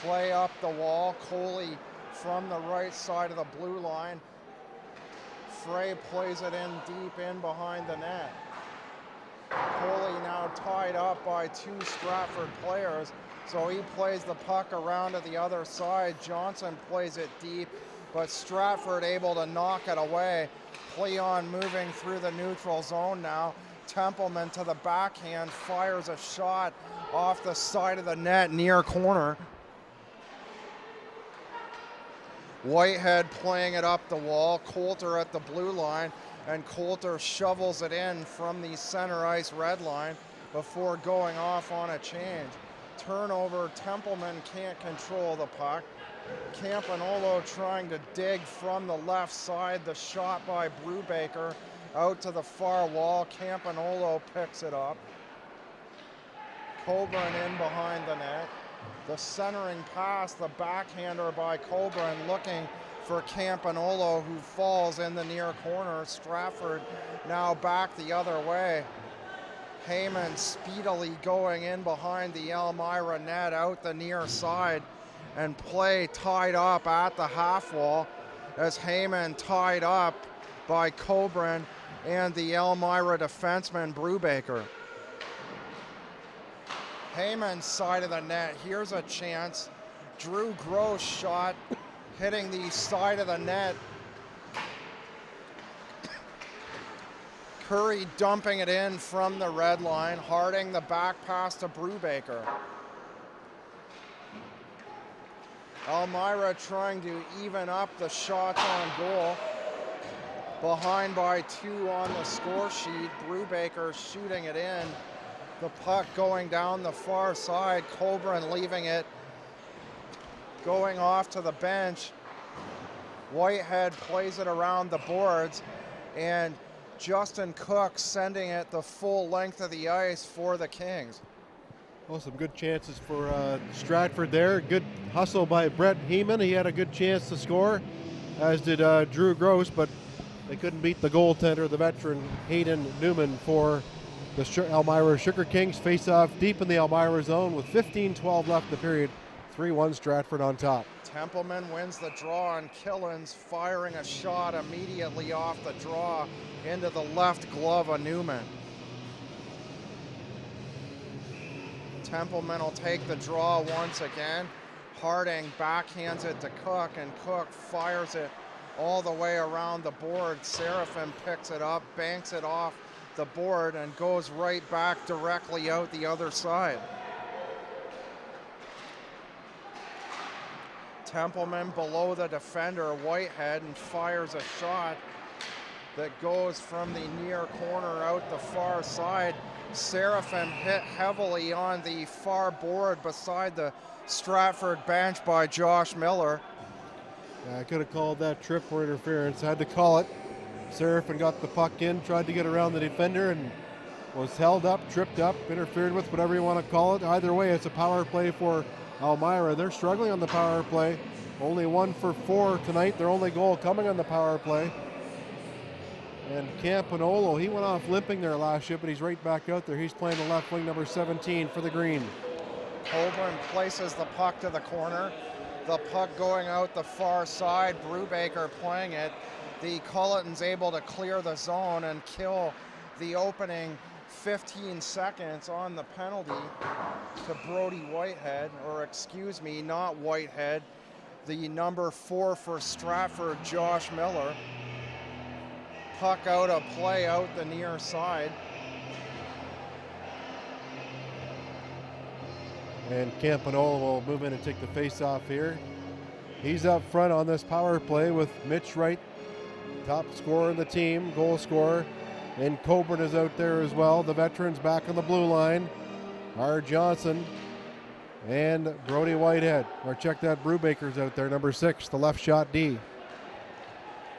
Play up the wall. Coley from the right side of the blue line Frey plays it in deep in behind the net. Coley now tied up by 2 Stratford players, so he plays the puck around to the other side. Johnson plays it deep, but Stratford able to knock it away. Cleon moving through the neutral zone now. Templeman to the backhand, fires a shot off the side of the net near corner. Whitehead playing it up the wall, Coulter at the blue line, and Coulter shovels it in from the center ice red line before going off on a change. Turnover, Templeman can't control the puck. Campanolo trying to dig from the left side, the shot by Brubaker out to the far wall. Campanolo picks it up. Coburn in behind the net. The centering pass, the backhander by Coburn looking for Campanolo, who falls in the near corner. Stratford now back the other way. Heyman speedily going in behind the Elmyra net out the near side, and play tied up at the half wall as Heyman tied up by Coburn and the Elmyra defenseman Brubaker. Heyman's side of the net, here's a chance. Drew Gross shot hitting the side of the net. Curry dumping it in from the red line. Harding the back pass to Brubaker. Elmyra trying to even up the shots on goal. Behind by 2 on the score sheet. Brubaker shooting it in. The puck going down the far side. Coburn leaving it. Going off to the bench. Whitehead plays it around the boards. And Justin Cook sending it the full length of the ice for the Kings. Well, some good chances for Stratford there. Good hustle by Brett Heeman. He had a good chance to score, as did Drew Gross, but they couldn't beat the goaltender, the veteran Hayden Newman, for the Elmira Sugar Kings. Face off deep in the Elmira zone with 15-12 left in the period. 3-1 Stratford on top. Templeman wins the draw on Killens, firing a shot immediately off the draw into the left glove of Newman. Templeman will take the draw once again. Harding backhands it to Cook, and Cook fires it all the way around the board. Seraphin picks it up, banks it off the board, and goes right back directly out the other side. Templeman below the defender, Whitehead, and fires a shot that goes from the near corner out the far side. Seraphin hit heavily on the far board beside the Stratford bench by Josh Miller. I could have called that trip for interference. I had to call it. Seraphin got the puck in, tried to get around the defender, and was held up, tripped up, interfered with, whatever you want to call it. Either way, it's a power play for Elmira. They're struggling on the power play. Only 1 for 4 tonight. Their only goal coming on the power play. And Campanolo, he went off limping there last shift, but he's right back out there. He's playing the left wing, number 17 for the Green. Coburn places the puck to the corner. The puck going out the far side. Brubaker playing it. The Cullitons able to clear the zone and kill the opening 15 seconds on the penalty to Brody Whitehead, or excuse me, not Whitehead, the number 4 for Stratford, Josh Miller. Puck out of play out the near side. And Campanolo will move in and take the face-off here. He's up front on this power play with Mitch Wright, top scorer in the team, goal scorer. And Coburn is out there as well. The veterans back on the blue line. R. Johnson and Brody Whitehead. Or check that, Brubaker's out there, number 6, the left shot D.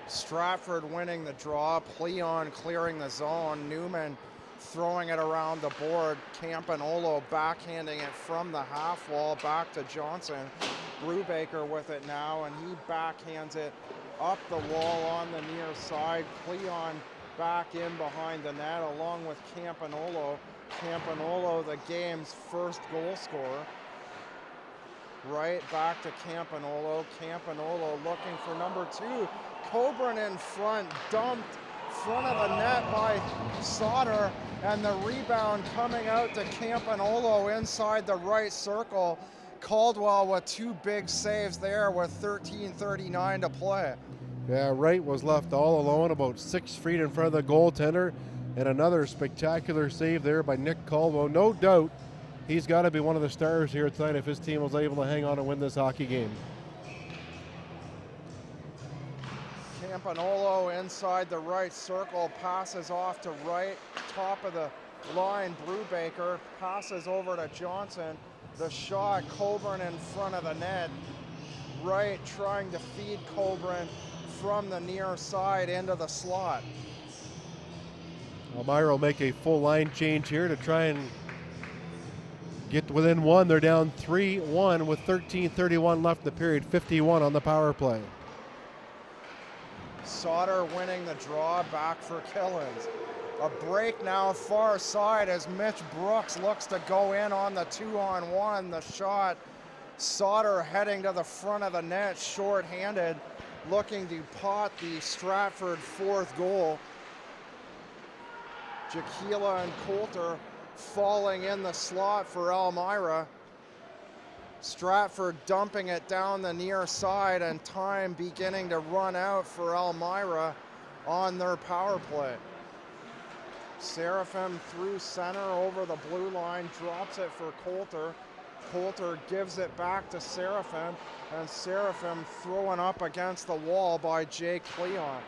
Stratford winning the draw. Pleon clearing the zone. Newman throwing it around the board. Campanolo backhanding it from the half wall back to Johnson. Brubaker with it now, and he backhands it up the wall on the near side. Pleon back in behind the net along with Campanolo. Campanolo, the game's first goal scorer. Right back to Campanolo. Campanolo looking for number 2. Coburn in front, dumped front of the net by Sauter, and the rebound coming out to Campanolo inside the right circle. Caldwell with 2 big saves there with 13:39 to play. Yeah, Wright was left all alone about 6 feet in front of the goaltender, and another spectacular save there by Nick Caldwell. No doubt he's got to be one of the stars here tonight if his team was able to hang on and win this hockey game. Campanolo inside the right circle, passes off to Wright, top of the line, Brubaker, passes over to Johnson. The shot, Coburn in front of the net. Wright trying to feed Coburn from the near side into the slot. Elmira will make a full line change here to try and get within 1. They're down 3-1 with 13:31 left in the period, 51 on the power play. Sauter winning the draw, back for Killens. A break now far side as Mitch Brooks looks to go in on the 2-on-1. The shot, Sauter heading to the front of the net, short-handed, looking to pot the Stratford 4th goal. Jaquila and Coulter falling in the slot for Elmira. Stratford dumping it down the near side, and time beginning to run out for Elmira on their power play. Seraphim through center over the blue line, drops it for Coulter. Coulter gives it back to Seraphim, and Seraphim thrown up against the wall by Jake Cleon.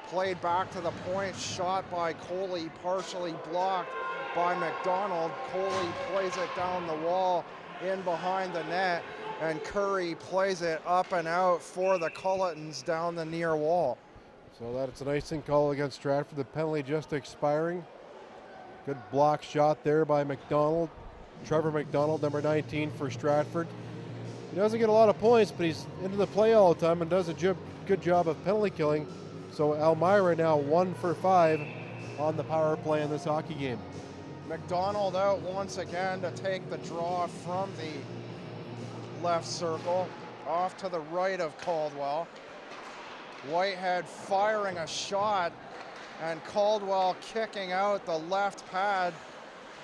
Played back to the point, shot by Coley, partially blocked by McDonald. Coley plays it down the wall in behind the net, and Curry plays it up and out for the Cullitons down the near wall. So that's an icing call against Stratford. The penalty just expiring. Good block shot there by McDonald. Trevor McDonald, number 19 for Stratford. He doesn't get a lot of points, but he's into the play all the time and does a good job of penalty killing. So Elmira now 1 for 5 on the power play in this hockey game. McDonald out once again to take the draw from the left circle, off to the right of Caldwell. Whitehead firing a shot, and Caldwell kicking out the left pad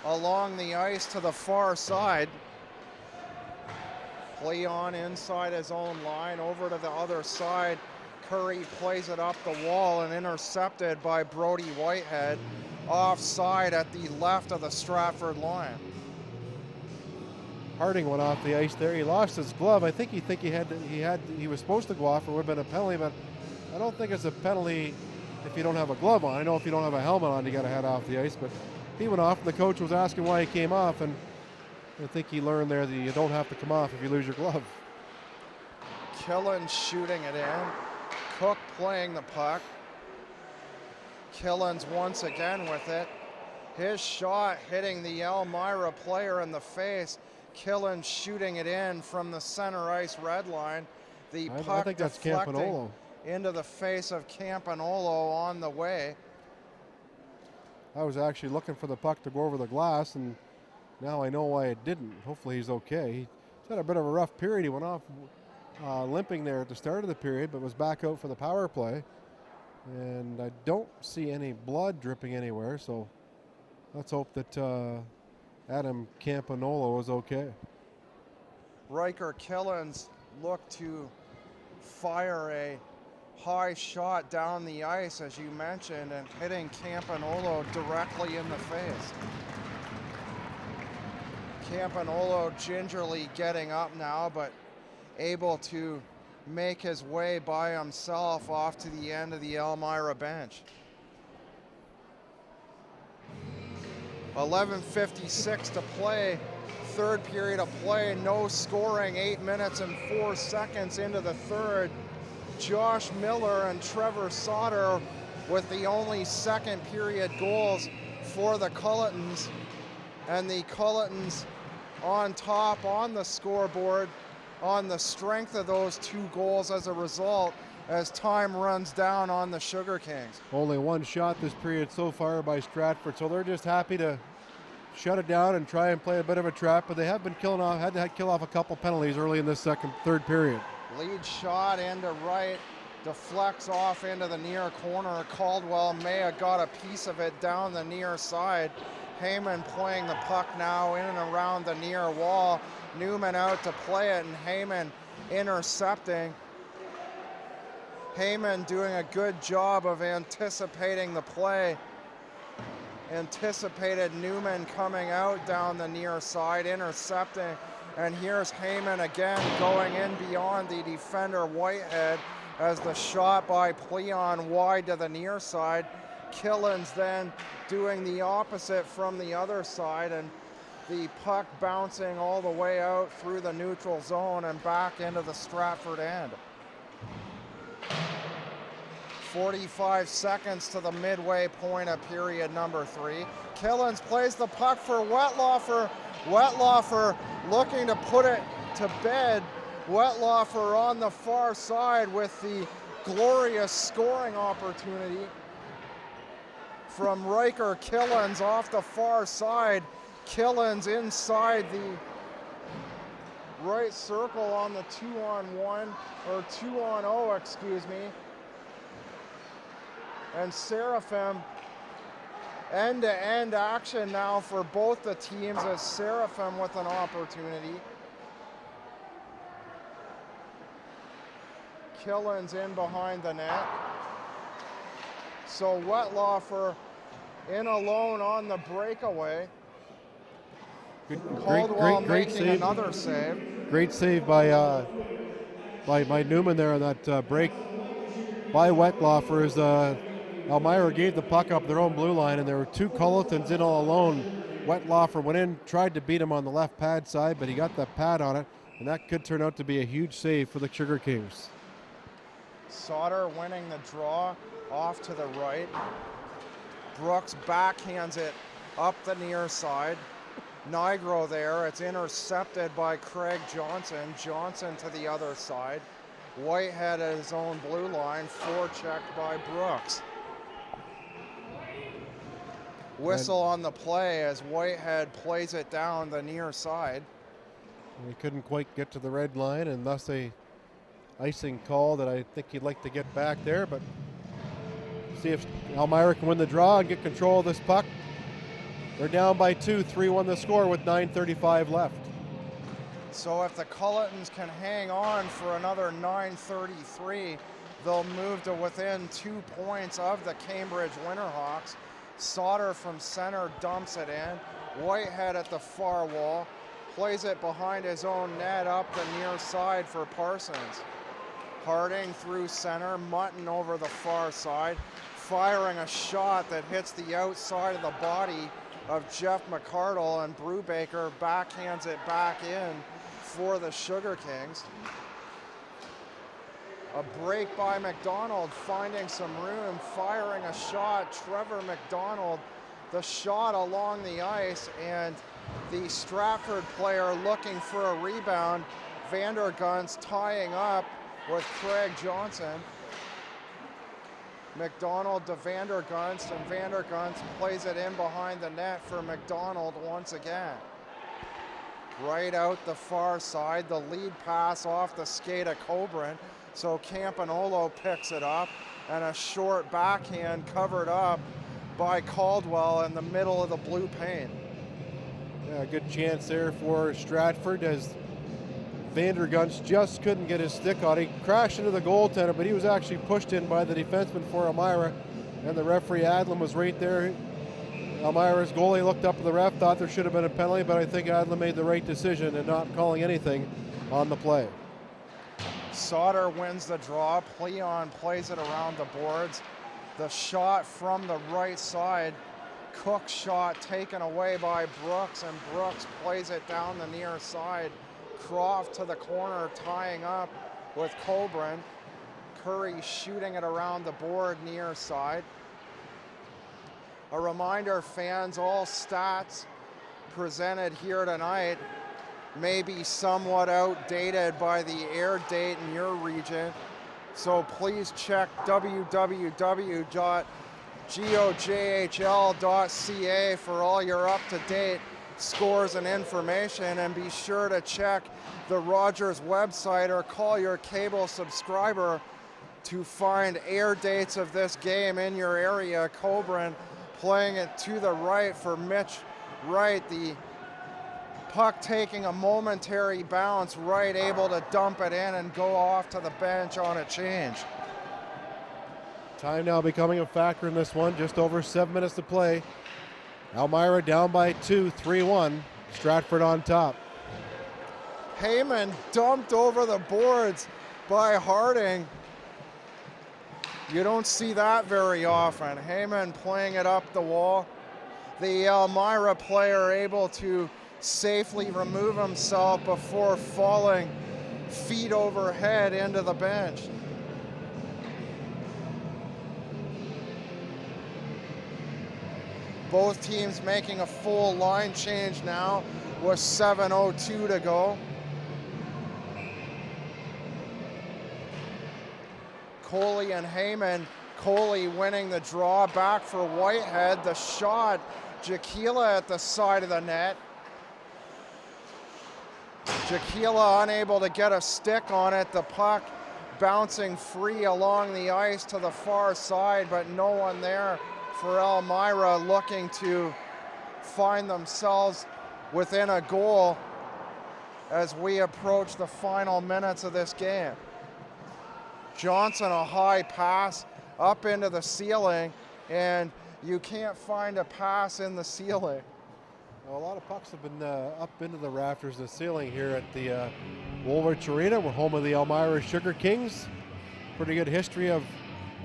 along the ice to the far side. Cleon inside his own line, over to the other side. Curry plays it up the wall and intercepted by Brody Whitehead, offside at the left of the Stratford line. Harding went off the ice there. He lost his glove. I think he was supposed to go off, or would have been a penalty, but I don't think it's a penalty if you don't have a glove on. I know if you don't have a helmet on, you got to head off the ice, but he went off, and the coach was asking why he came off, and I think he learned there that you don't have to come off if you lose your glove. Killens shooting it in. Cook playing the puck. Killens once again with it. His shot hitting the Elmira player in the face. Killens shooting it in from the center ice red line. The puck I think that's deflecting Campanolo. Into the face of Campanolo on the way. I was actually looking for the puck to go over the glass, and now I know why it didn't. Hopefully he's okay. He's had a bit of a rough period. He went off limping there at the start of the period, but was back out for the power play. And I don't see any blood dripping anywhere, so let's hope that Adam Campanolo is okay. Riker Killens looked to fire a high shot down the ice, as you mentioned, and hitting Campanolo directly in the face. Campanolo gingerly getting up now, but able to make his way by himself off to the end of the Elmira bench. 11:56 to play, third period of play, no scoring, 8 minutes and 4 seconds into the third. Josh Miller and Trevor Sauter with the only second period goals for the Cullitons, and the Cullitons on top on the scoreboard on the strength of those 2 goals as a result, as time runs down on the Sugar Kings. Only one shot this period so far by Stratford, so they're just happy to shut it down and try and play a bit of a trap, but they have been had to kill off a couple penalties early in this third period. Lead shot into right, deflects off into the near corner. Caldwell may have got a piece of it down the near side. Heyman playing the puck now in and around the near wall. Newman out to play it, and Heyman intercepting. Heyman doing a good job of anticipating the play. Anticipated Newman coming out down the near side, intercepting. And here's Heyman again going in beyond the defender Whitehead as the shot by Pleon wide to the near side. Killens then doing the opposite from the other side, and the puck bouncing all the way out through the neutral zone and back into the Stratford end. 45 seconds to the midway point of period number 3. Killens plays the puck for Wetlaufer. Wetlaufer looking to put it to bed. Wetlaufer on the far side with the glorious scoring opportunity from Riker Killens off the far side. Killens inside the right circle on the 2-on-1, or 2-on-0, excuse me. And Seraphim, end-to-end action now for both the teams as Seraphim with an opportunity. Killens in behind the net. So Wetlaufer in alone on the breakaway. Caldwell Great making save. another save. Great save by Newman there on that break by Wetlaufer as Elmyra gave the puck up their own blue line, and there were 2 Cullitons in all alone. Wetlaufer went in, tried to beat him on the left pad side, but he got that pad on it, and that could turn out to be a huge save for the Sugar Kings. Sauter winning the draw off to the right. Brooks backhands it up the near side. Nigro there, it's intercepted by Craig Johnson. Johnson to the other side. Whitehead at his own blue line, forechecked by Brooks. Whistle on the play as Whitehead plays it down the near side. He couldn't quite get to the red line, and thus a icing call that I think he'd like to get back there, but see if Elmyra can win the draw and get control of this puck. They're down by 2, 3-1 the score with 9:35 left. So if the Cullitons can hang on for another 9:33, they'll move to within 2 points of the Cambridge Winterhawks. Sauter from center dumps it in. Whitehead at the far wall, plays it behind his own net up the near side for Parsons. Harding through center, Mutton over the far side, firing a shot that hits the outside of the body of Jeff McCardle, and Brubaker backhands it back in for the Sugar Kings. A break by McDonald, finding some room, firing a shot. Trevor McDonald, the shot along the ice, and the Stratford player looking for a rebound. Vandergunst tying up with Craig Johnson. McDonald to Vandergunst, and Vandergunst plays it in behind the net for McDonald once again. Right out the far side, the lead pass off the skate of Cobran. So Campanolo picks it up, and a short backhand covered up by Caldwell in the middle of the blue paint. Yeah, good chance there for Stratford as Vandergunst just couldn't get his stick on. He crashed into the goaltender, but he was actually pushed in by the defenseman for Elmyra, and the referee Adlam was right there. Elmira's goalie looked up at the ref, thought there should have been a penalty, but I think Adlam made the right decision in not calling anything on the play. Sauter wins the draw. Pleon plays it around the boards. The shot from the right side. Cook's shot taken away by Brooks, and Brooks plays it down the near side. Croft to the corner, tying up with Cobran. Curry shooting it around the board near side. A reminder, fans, all stats presented here tonight may be somewhat outdated by the air date in your region. So please check www.GOJHL GOJHL.ca for all your up-to-date scores and information, and be sure to check the Rogers website or call your cable subscriber to find air dates of this game in your area. Coburn playing it to the right for Mitch Wright. The puck taking a momentary bounce. Wright able to dump it in and go off to the bench on a change. Time now becoming a factor in this one. Just over 7 minutes to play. Elmyra down by 2, 3-1. Stratford on top. Heyman dumped over the boards by Harding. You don't see that very often. Heyman playing it up the wall. The Elmyra player able to safely remove himself before falling feet overhead into the bench. Both teams making a full line change now with 7:02 to go. Coley and Heyman. Coley winning the draw back for Whitehead. The shot, Jaquila at the side of the net. Jaquila unable to get a stick on it. The puck bouncing free along the ice to the far side, but no one there for Elmyra, looking to find themselves within a goal as we approach the final minutes of this game. Johnson, a high pass up into the ceiling, and you can't find a pass in the ceiling. Well, a lot of pucks have been up into the rafters of the ceiling here at the Woolwich Arena. We're home of the Elmira Sugar Kings. Pretty good history of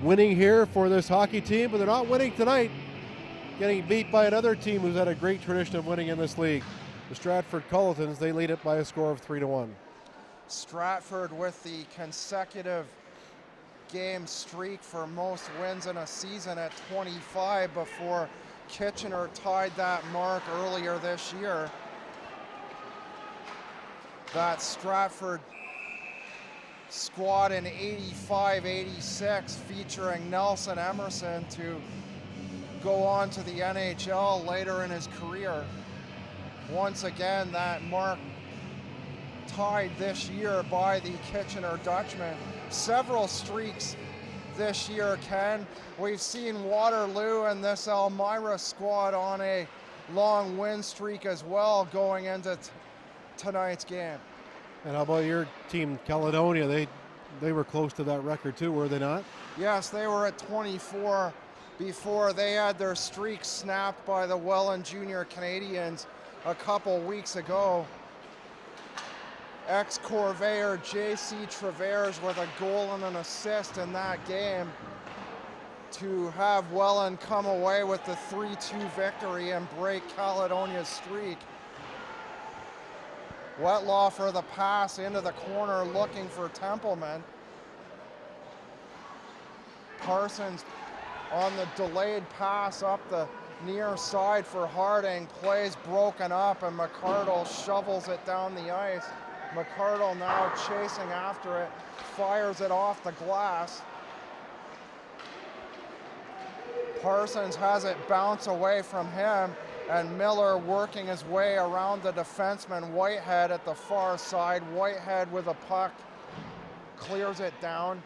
winning here for this hockey team, but they're not winning tonight. Getting beat by another team who's had a great tradition of winning in this league. The Stratford Cullitons, they lead it by a score of 3-1. Stratford with the consecutive game streak for most wins in a season at 25 before Kitchener tied that mark earlier this year. That Stratford squad in 85-86 featuring Nelson Emerson to go on to the NHL later in his career. Once again, that mark tied this year by the Kitchener Dutchman. Several streaks this year, Ken. We've seen Waterloo and this Elmira squad on a long win streak as well going into tonight's game. And how about your team, Caledonia? They were close to that record too, were they not? Yes, they were at 24 before they had their streak snapped by the Welland Junior Canadians a couple weeks ago. Ex-Corvair J.C. Travers with a goal and an assist in that game to have Welland come away with the 3-2 victory and break Caledonia's streak. Wetlaw for the pass into the corner looking for Templeman. Parsons on the delayed pass up the near side for Harding. Plays broken up and McCardle shovels it down the ice. McCardle now chasing after it, fires it off the glass. Parsons has it bounce away from him, and Miller working his way around the defenseman Whitehead at the far side. Whitehead with a puck, clears it down.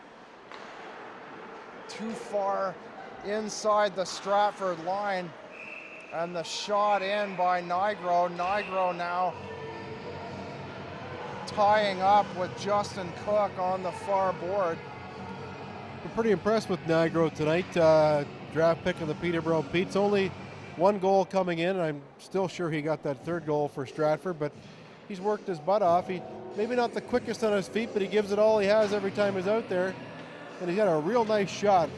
Too far inside the Stratford line, and the shot in by Nigro. Nigro now tying up with Justin Cook on the far board. I'm pretty impressed with Nigro tonight. Draft pick of the Peterborough Pete's. Only one goal coming in, and I'm still sure he got that third goal for Stratford, but he's worked his butt off. He maybe not the quickest on his feet, but he gives it all he has every time he's out there, and he's got a real nice shot.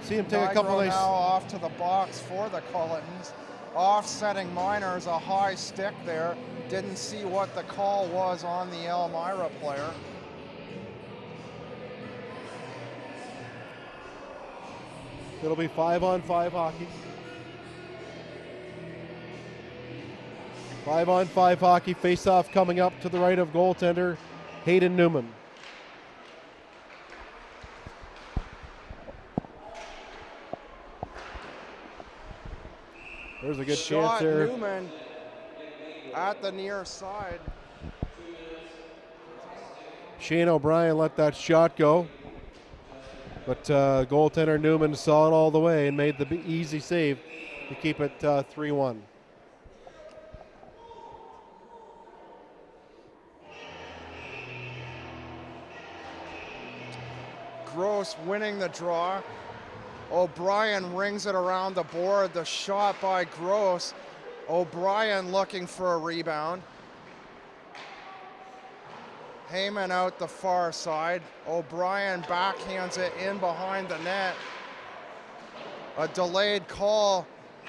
See him take a couple nice. Now off to the box for the Cullitons. Offsetting Miners, a high stick there. Didn't see what the call was on the Elmira player. It'll be 5-on-5 hockey. 5-on-5 hockey. Face-off coming up to the right of goaltender Hayden Newman. There's a good shot, chance there. Newman at the near side. Shane O'Brien let that shot go, but goaltender Newman saw it all the way and made the easy save to keep it 3-1. Gross winning the draw. O'Brien rings it around the board. The shot by Gross. O'Brien looking for a rebound. Heyman out the far side. O'Brien backhands it in behind the net. A delayed call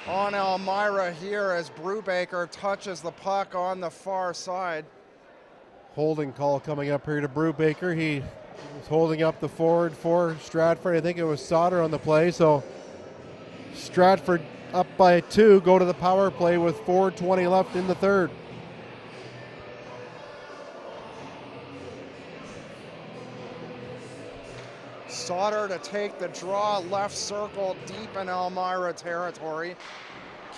on Elmyra here as Brubaker touches the puck on the far side. Holding call coming up here to Brubaker. He was holding up the forward for Stratford. I think it was Sauter on the play. So Stratford up by 2, go to the power play with 4:20 left in the third. Sauter to take the draw, left circle deep in Elmyra territory.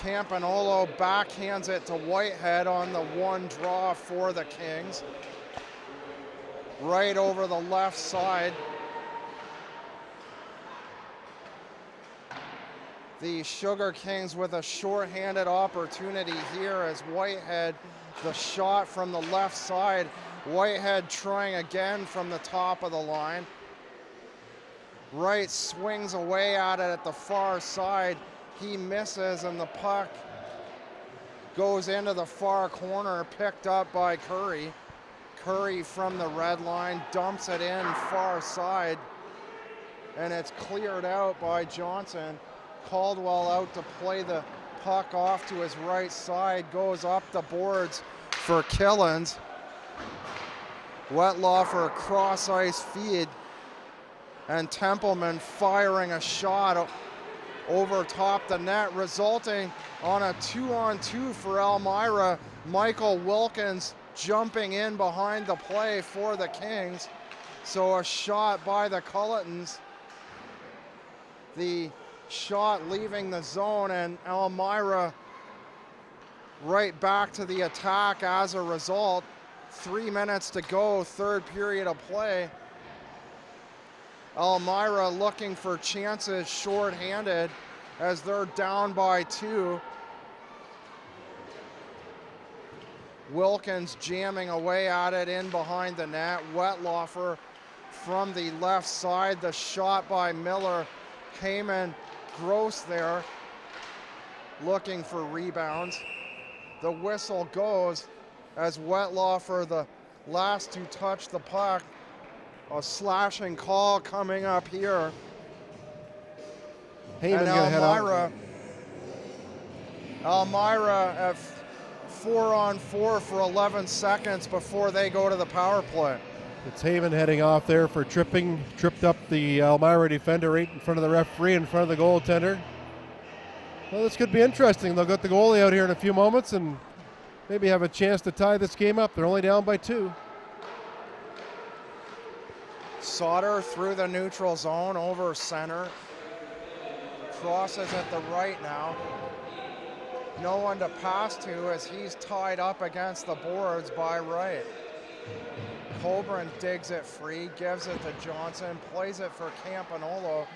Campanolo backhands it to Whitehead on the one draw for the Kings. Right over the left side. The Sugar Kings with a shorthanded opportunity here as Whitehead, the shot from the left side. Whitehead trying again from the top of the line. Wright swings away at it at the far side. He misses and the puck goes into the far corner, picked up by Curry. Curry from the red line dumps it in far side, and it's cleared out by Johnson. Caldwell out to play the puck off to his right side, goes up the boards for Killens. Wetlaufer cross ice feed, and Templeman firing a shot over top the net, resulting on a 2-on-2 for Elmyra. Michael Wilkins jumping in behind the play for the Kings. So a shot by the Cullitons. The shot leaving the zone, and Elmyra right back to the attack as a result. 3 minutes to go, third period of play. Elmyra looking for chances shorthanded as they're down by 2. Wilkins jamming away at it in behind the net. Wetlaufer from the left side. The shot by Miller. Heyman, Gross there looking for rebounds. The whistle goes as Wetlaufer, the last to touch the puck. A slashing call coming up here. Heyman and gonna head out. Elmyra at 4-on-4 for 11 seconds before they go to the power play. It's Haven heading off there for tripped up the Elmyra defender right in front of the referee, in front of the goaltender. Well, this could be interesting. They'll get the goalie out here in a few moments and maybe have a chance to tie this game up. They're only down by 2. Sauter through the neutral zone over center. Crosses at the right now. No one to pass to as he's tied up against the boards by Wright. Colburn digs it free, gives it to Johnson, plays it for Campanolo.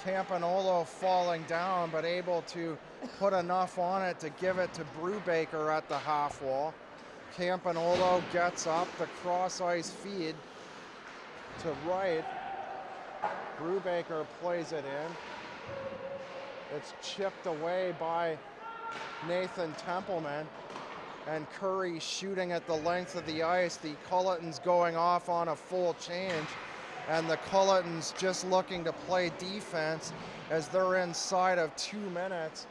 Campanolo falling down, but able to put enough on it to give it to Brubaker at the half wall. Campanolo gets up, the cross ice feed to Wright. Brubaker plays it in. It's chipped away by Nathan Templeman, and Curry shooting at the length of the ice. The Cullitons going off on a full change, and the Cullitons just looking to play defense as they're inside of 2 minutes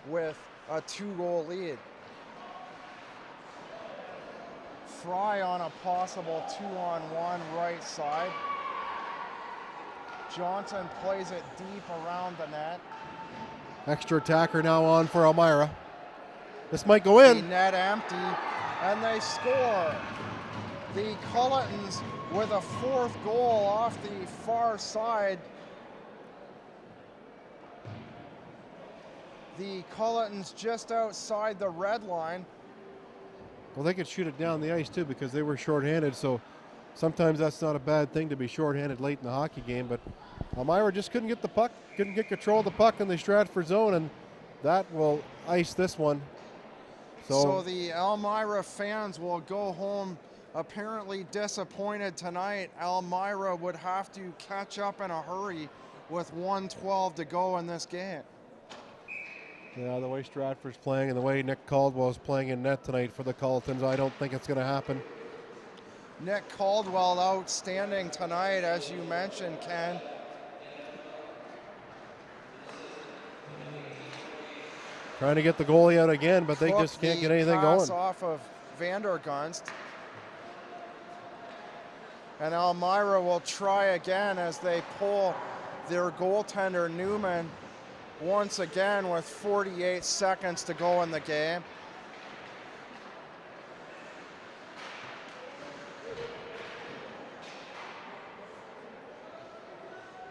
with a 2-goal lead. Fry on a possible 2-on-1 right side. Johnson plays it deep around the net. Extra attacker now on for Elmyra. This might go in. The net empty, and they score. The Cullitons with a 4th goal off the far side. The Cullitons just outside the red line. Well, they could shoot it down the ice too because they were shorthanded, so sometimes that's not a bad thing to be shorthanded late in the hockey game, but Elmira just couldn't get the puck, couldn't get control of the puck in the Stratford zone, and that will ice this one. So the Elmira fans will go home apparently disappointed tonight. Elmira would have to catch up in a hurry with 1:12 to go in this game. Yeah, the way Stratford's playing and the way Nick Caldwell's playing in net tonight for the Cullitons, I don't think it's going to happen. Nick Caldwell outstanding tonight, as you mentioned, Ken. Trying to get the goalie out again, but they just can't get anything pass going. Off of Vandergunst. And Elmira will try again as they pull their goaltender Newman once again with 48 seconds to go in the game.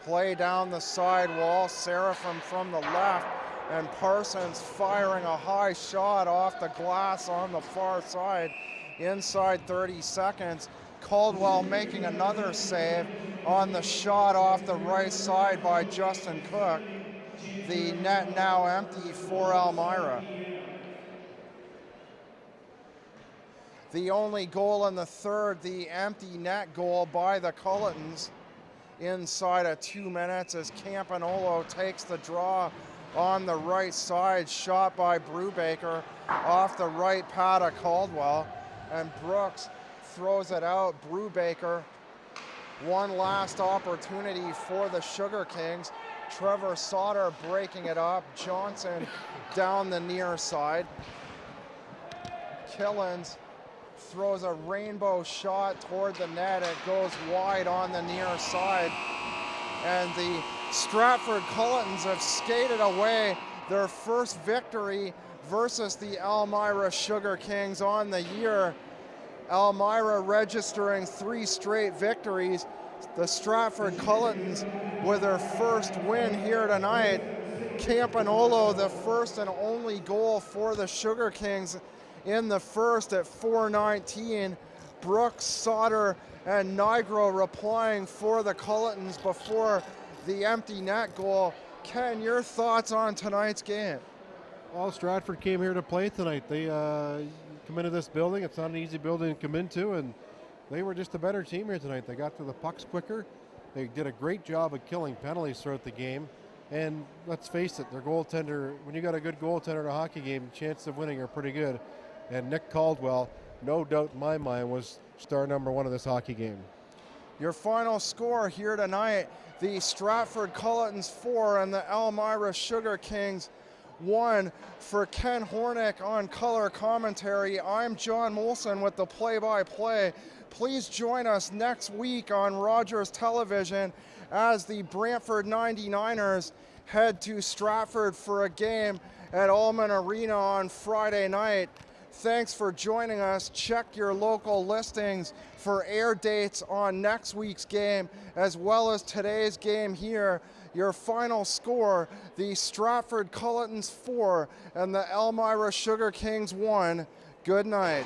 Play down the side wall, Seraphim from the left, and Parsons firing a high shot off the glass on the far side inside 30 seconds. Caldwell making another save on the shot off the right side by Justin Cook. The net now empty for Elmira. The only goal in the third, the empty net goal by the Cullitons inside of 2 minutes as Campanolo takes the draw on the right side, shot by Brubaker off the right pad of Caldwell, and Brooks throws it out. Brubaker, one last opportunity for the Sugar Kings. Trevor Sauter breaking it up. Johnson down the near side. Killens throws a rainbow shot toward the net. It goes wide on the near side. And the Stratford Cullitons have skated away their first victory versus the Elmira Sugar Kings on the year. Elmira registering 3 straight victories. The Stratford Cullitons with their first win here tonight. Campanolo, the first and only goal for the Sugar Kings in the first at 4:19. Brooks, Sauter, and Nigro replying for the Cullitons before the empty net goal. Ken, your thoughts on tonight's game? Well, Stratford came here to play tonight. They come into this building. It's not an easy building to come into, and they were just a better team here tonight. They got to the pucks quicker. They did a great job of killing penalties throughout the game. And let's face it, their goaltender, when you got a good goaltender in a hockey game, chances of winning are pretty good. And Nick Caldwell, no doubt in my mind, was star number 1 of this hockey game. Your final score here tonight, the Stratford Cullitons 4 and the Elmira Sugar Kings 1. For Ken Hornick on color commentary, I'm John Molson with the play-by-play. Please join us next week on Rogers Television as the Brantford 99ers head to Stratford for a game at Elmira Arena on Friday night. Thanks for joining us. Check your local listings for air dates on next week's game as well as today's game here. Your final score, the Stratford Cullitons 4 and the Elmira Sugar Kings 1. Good night.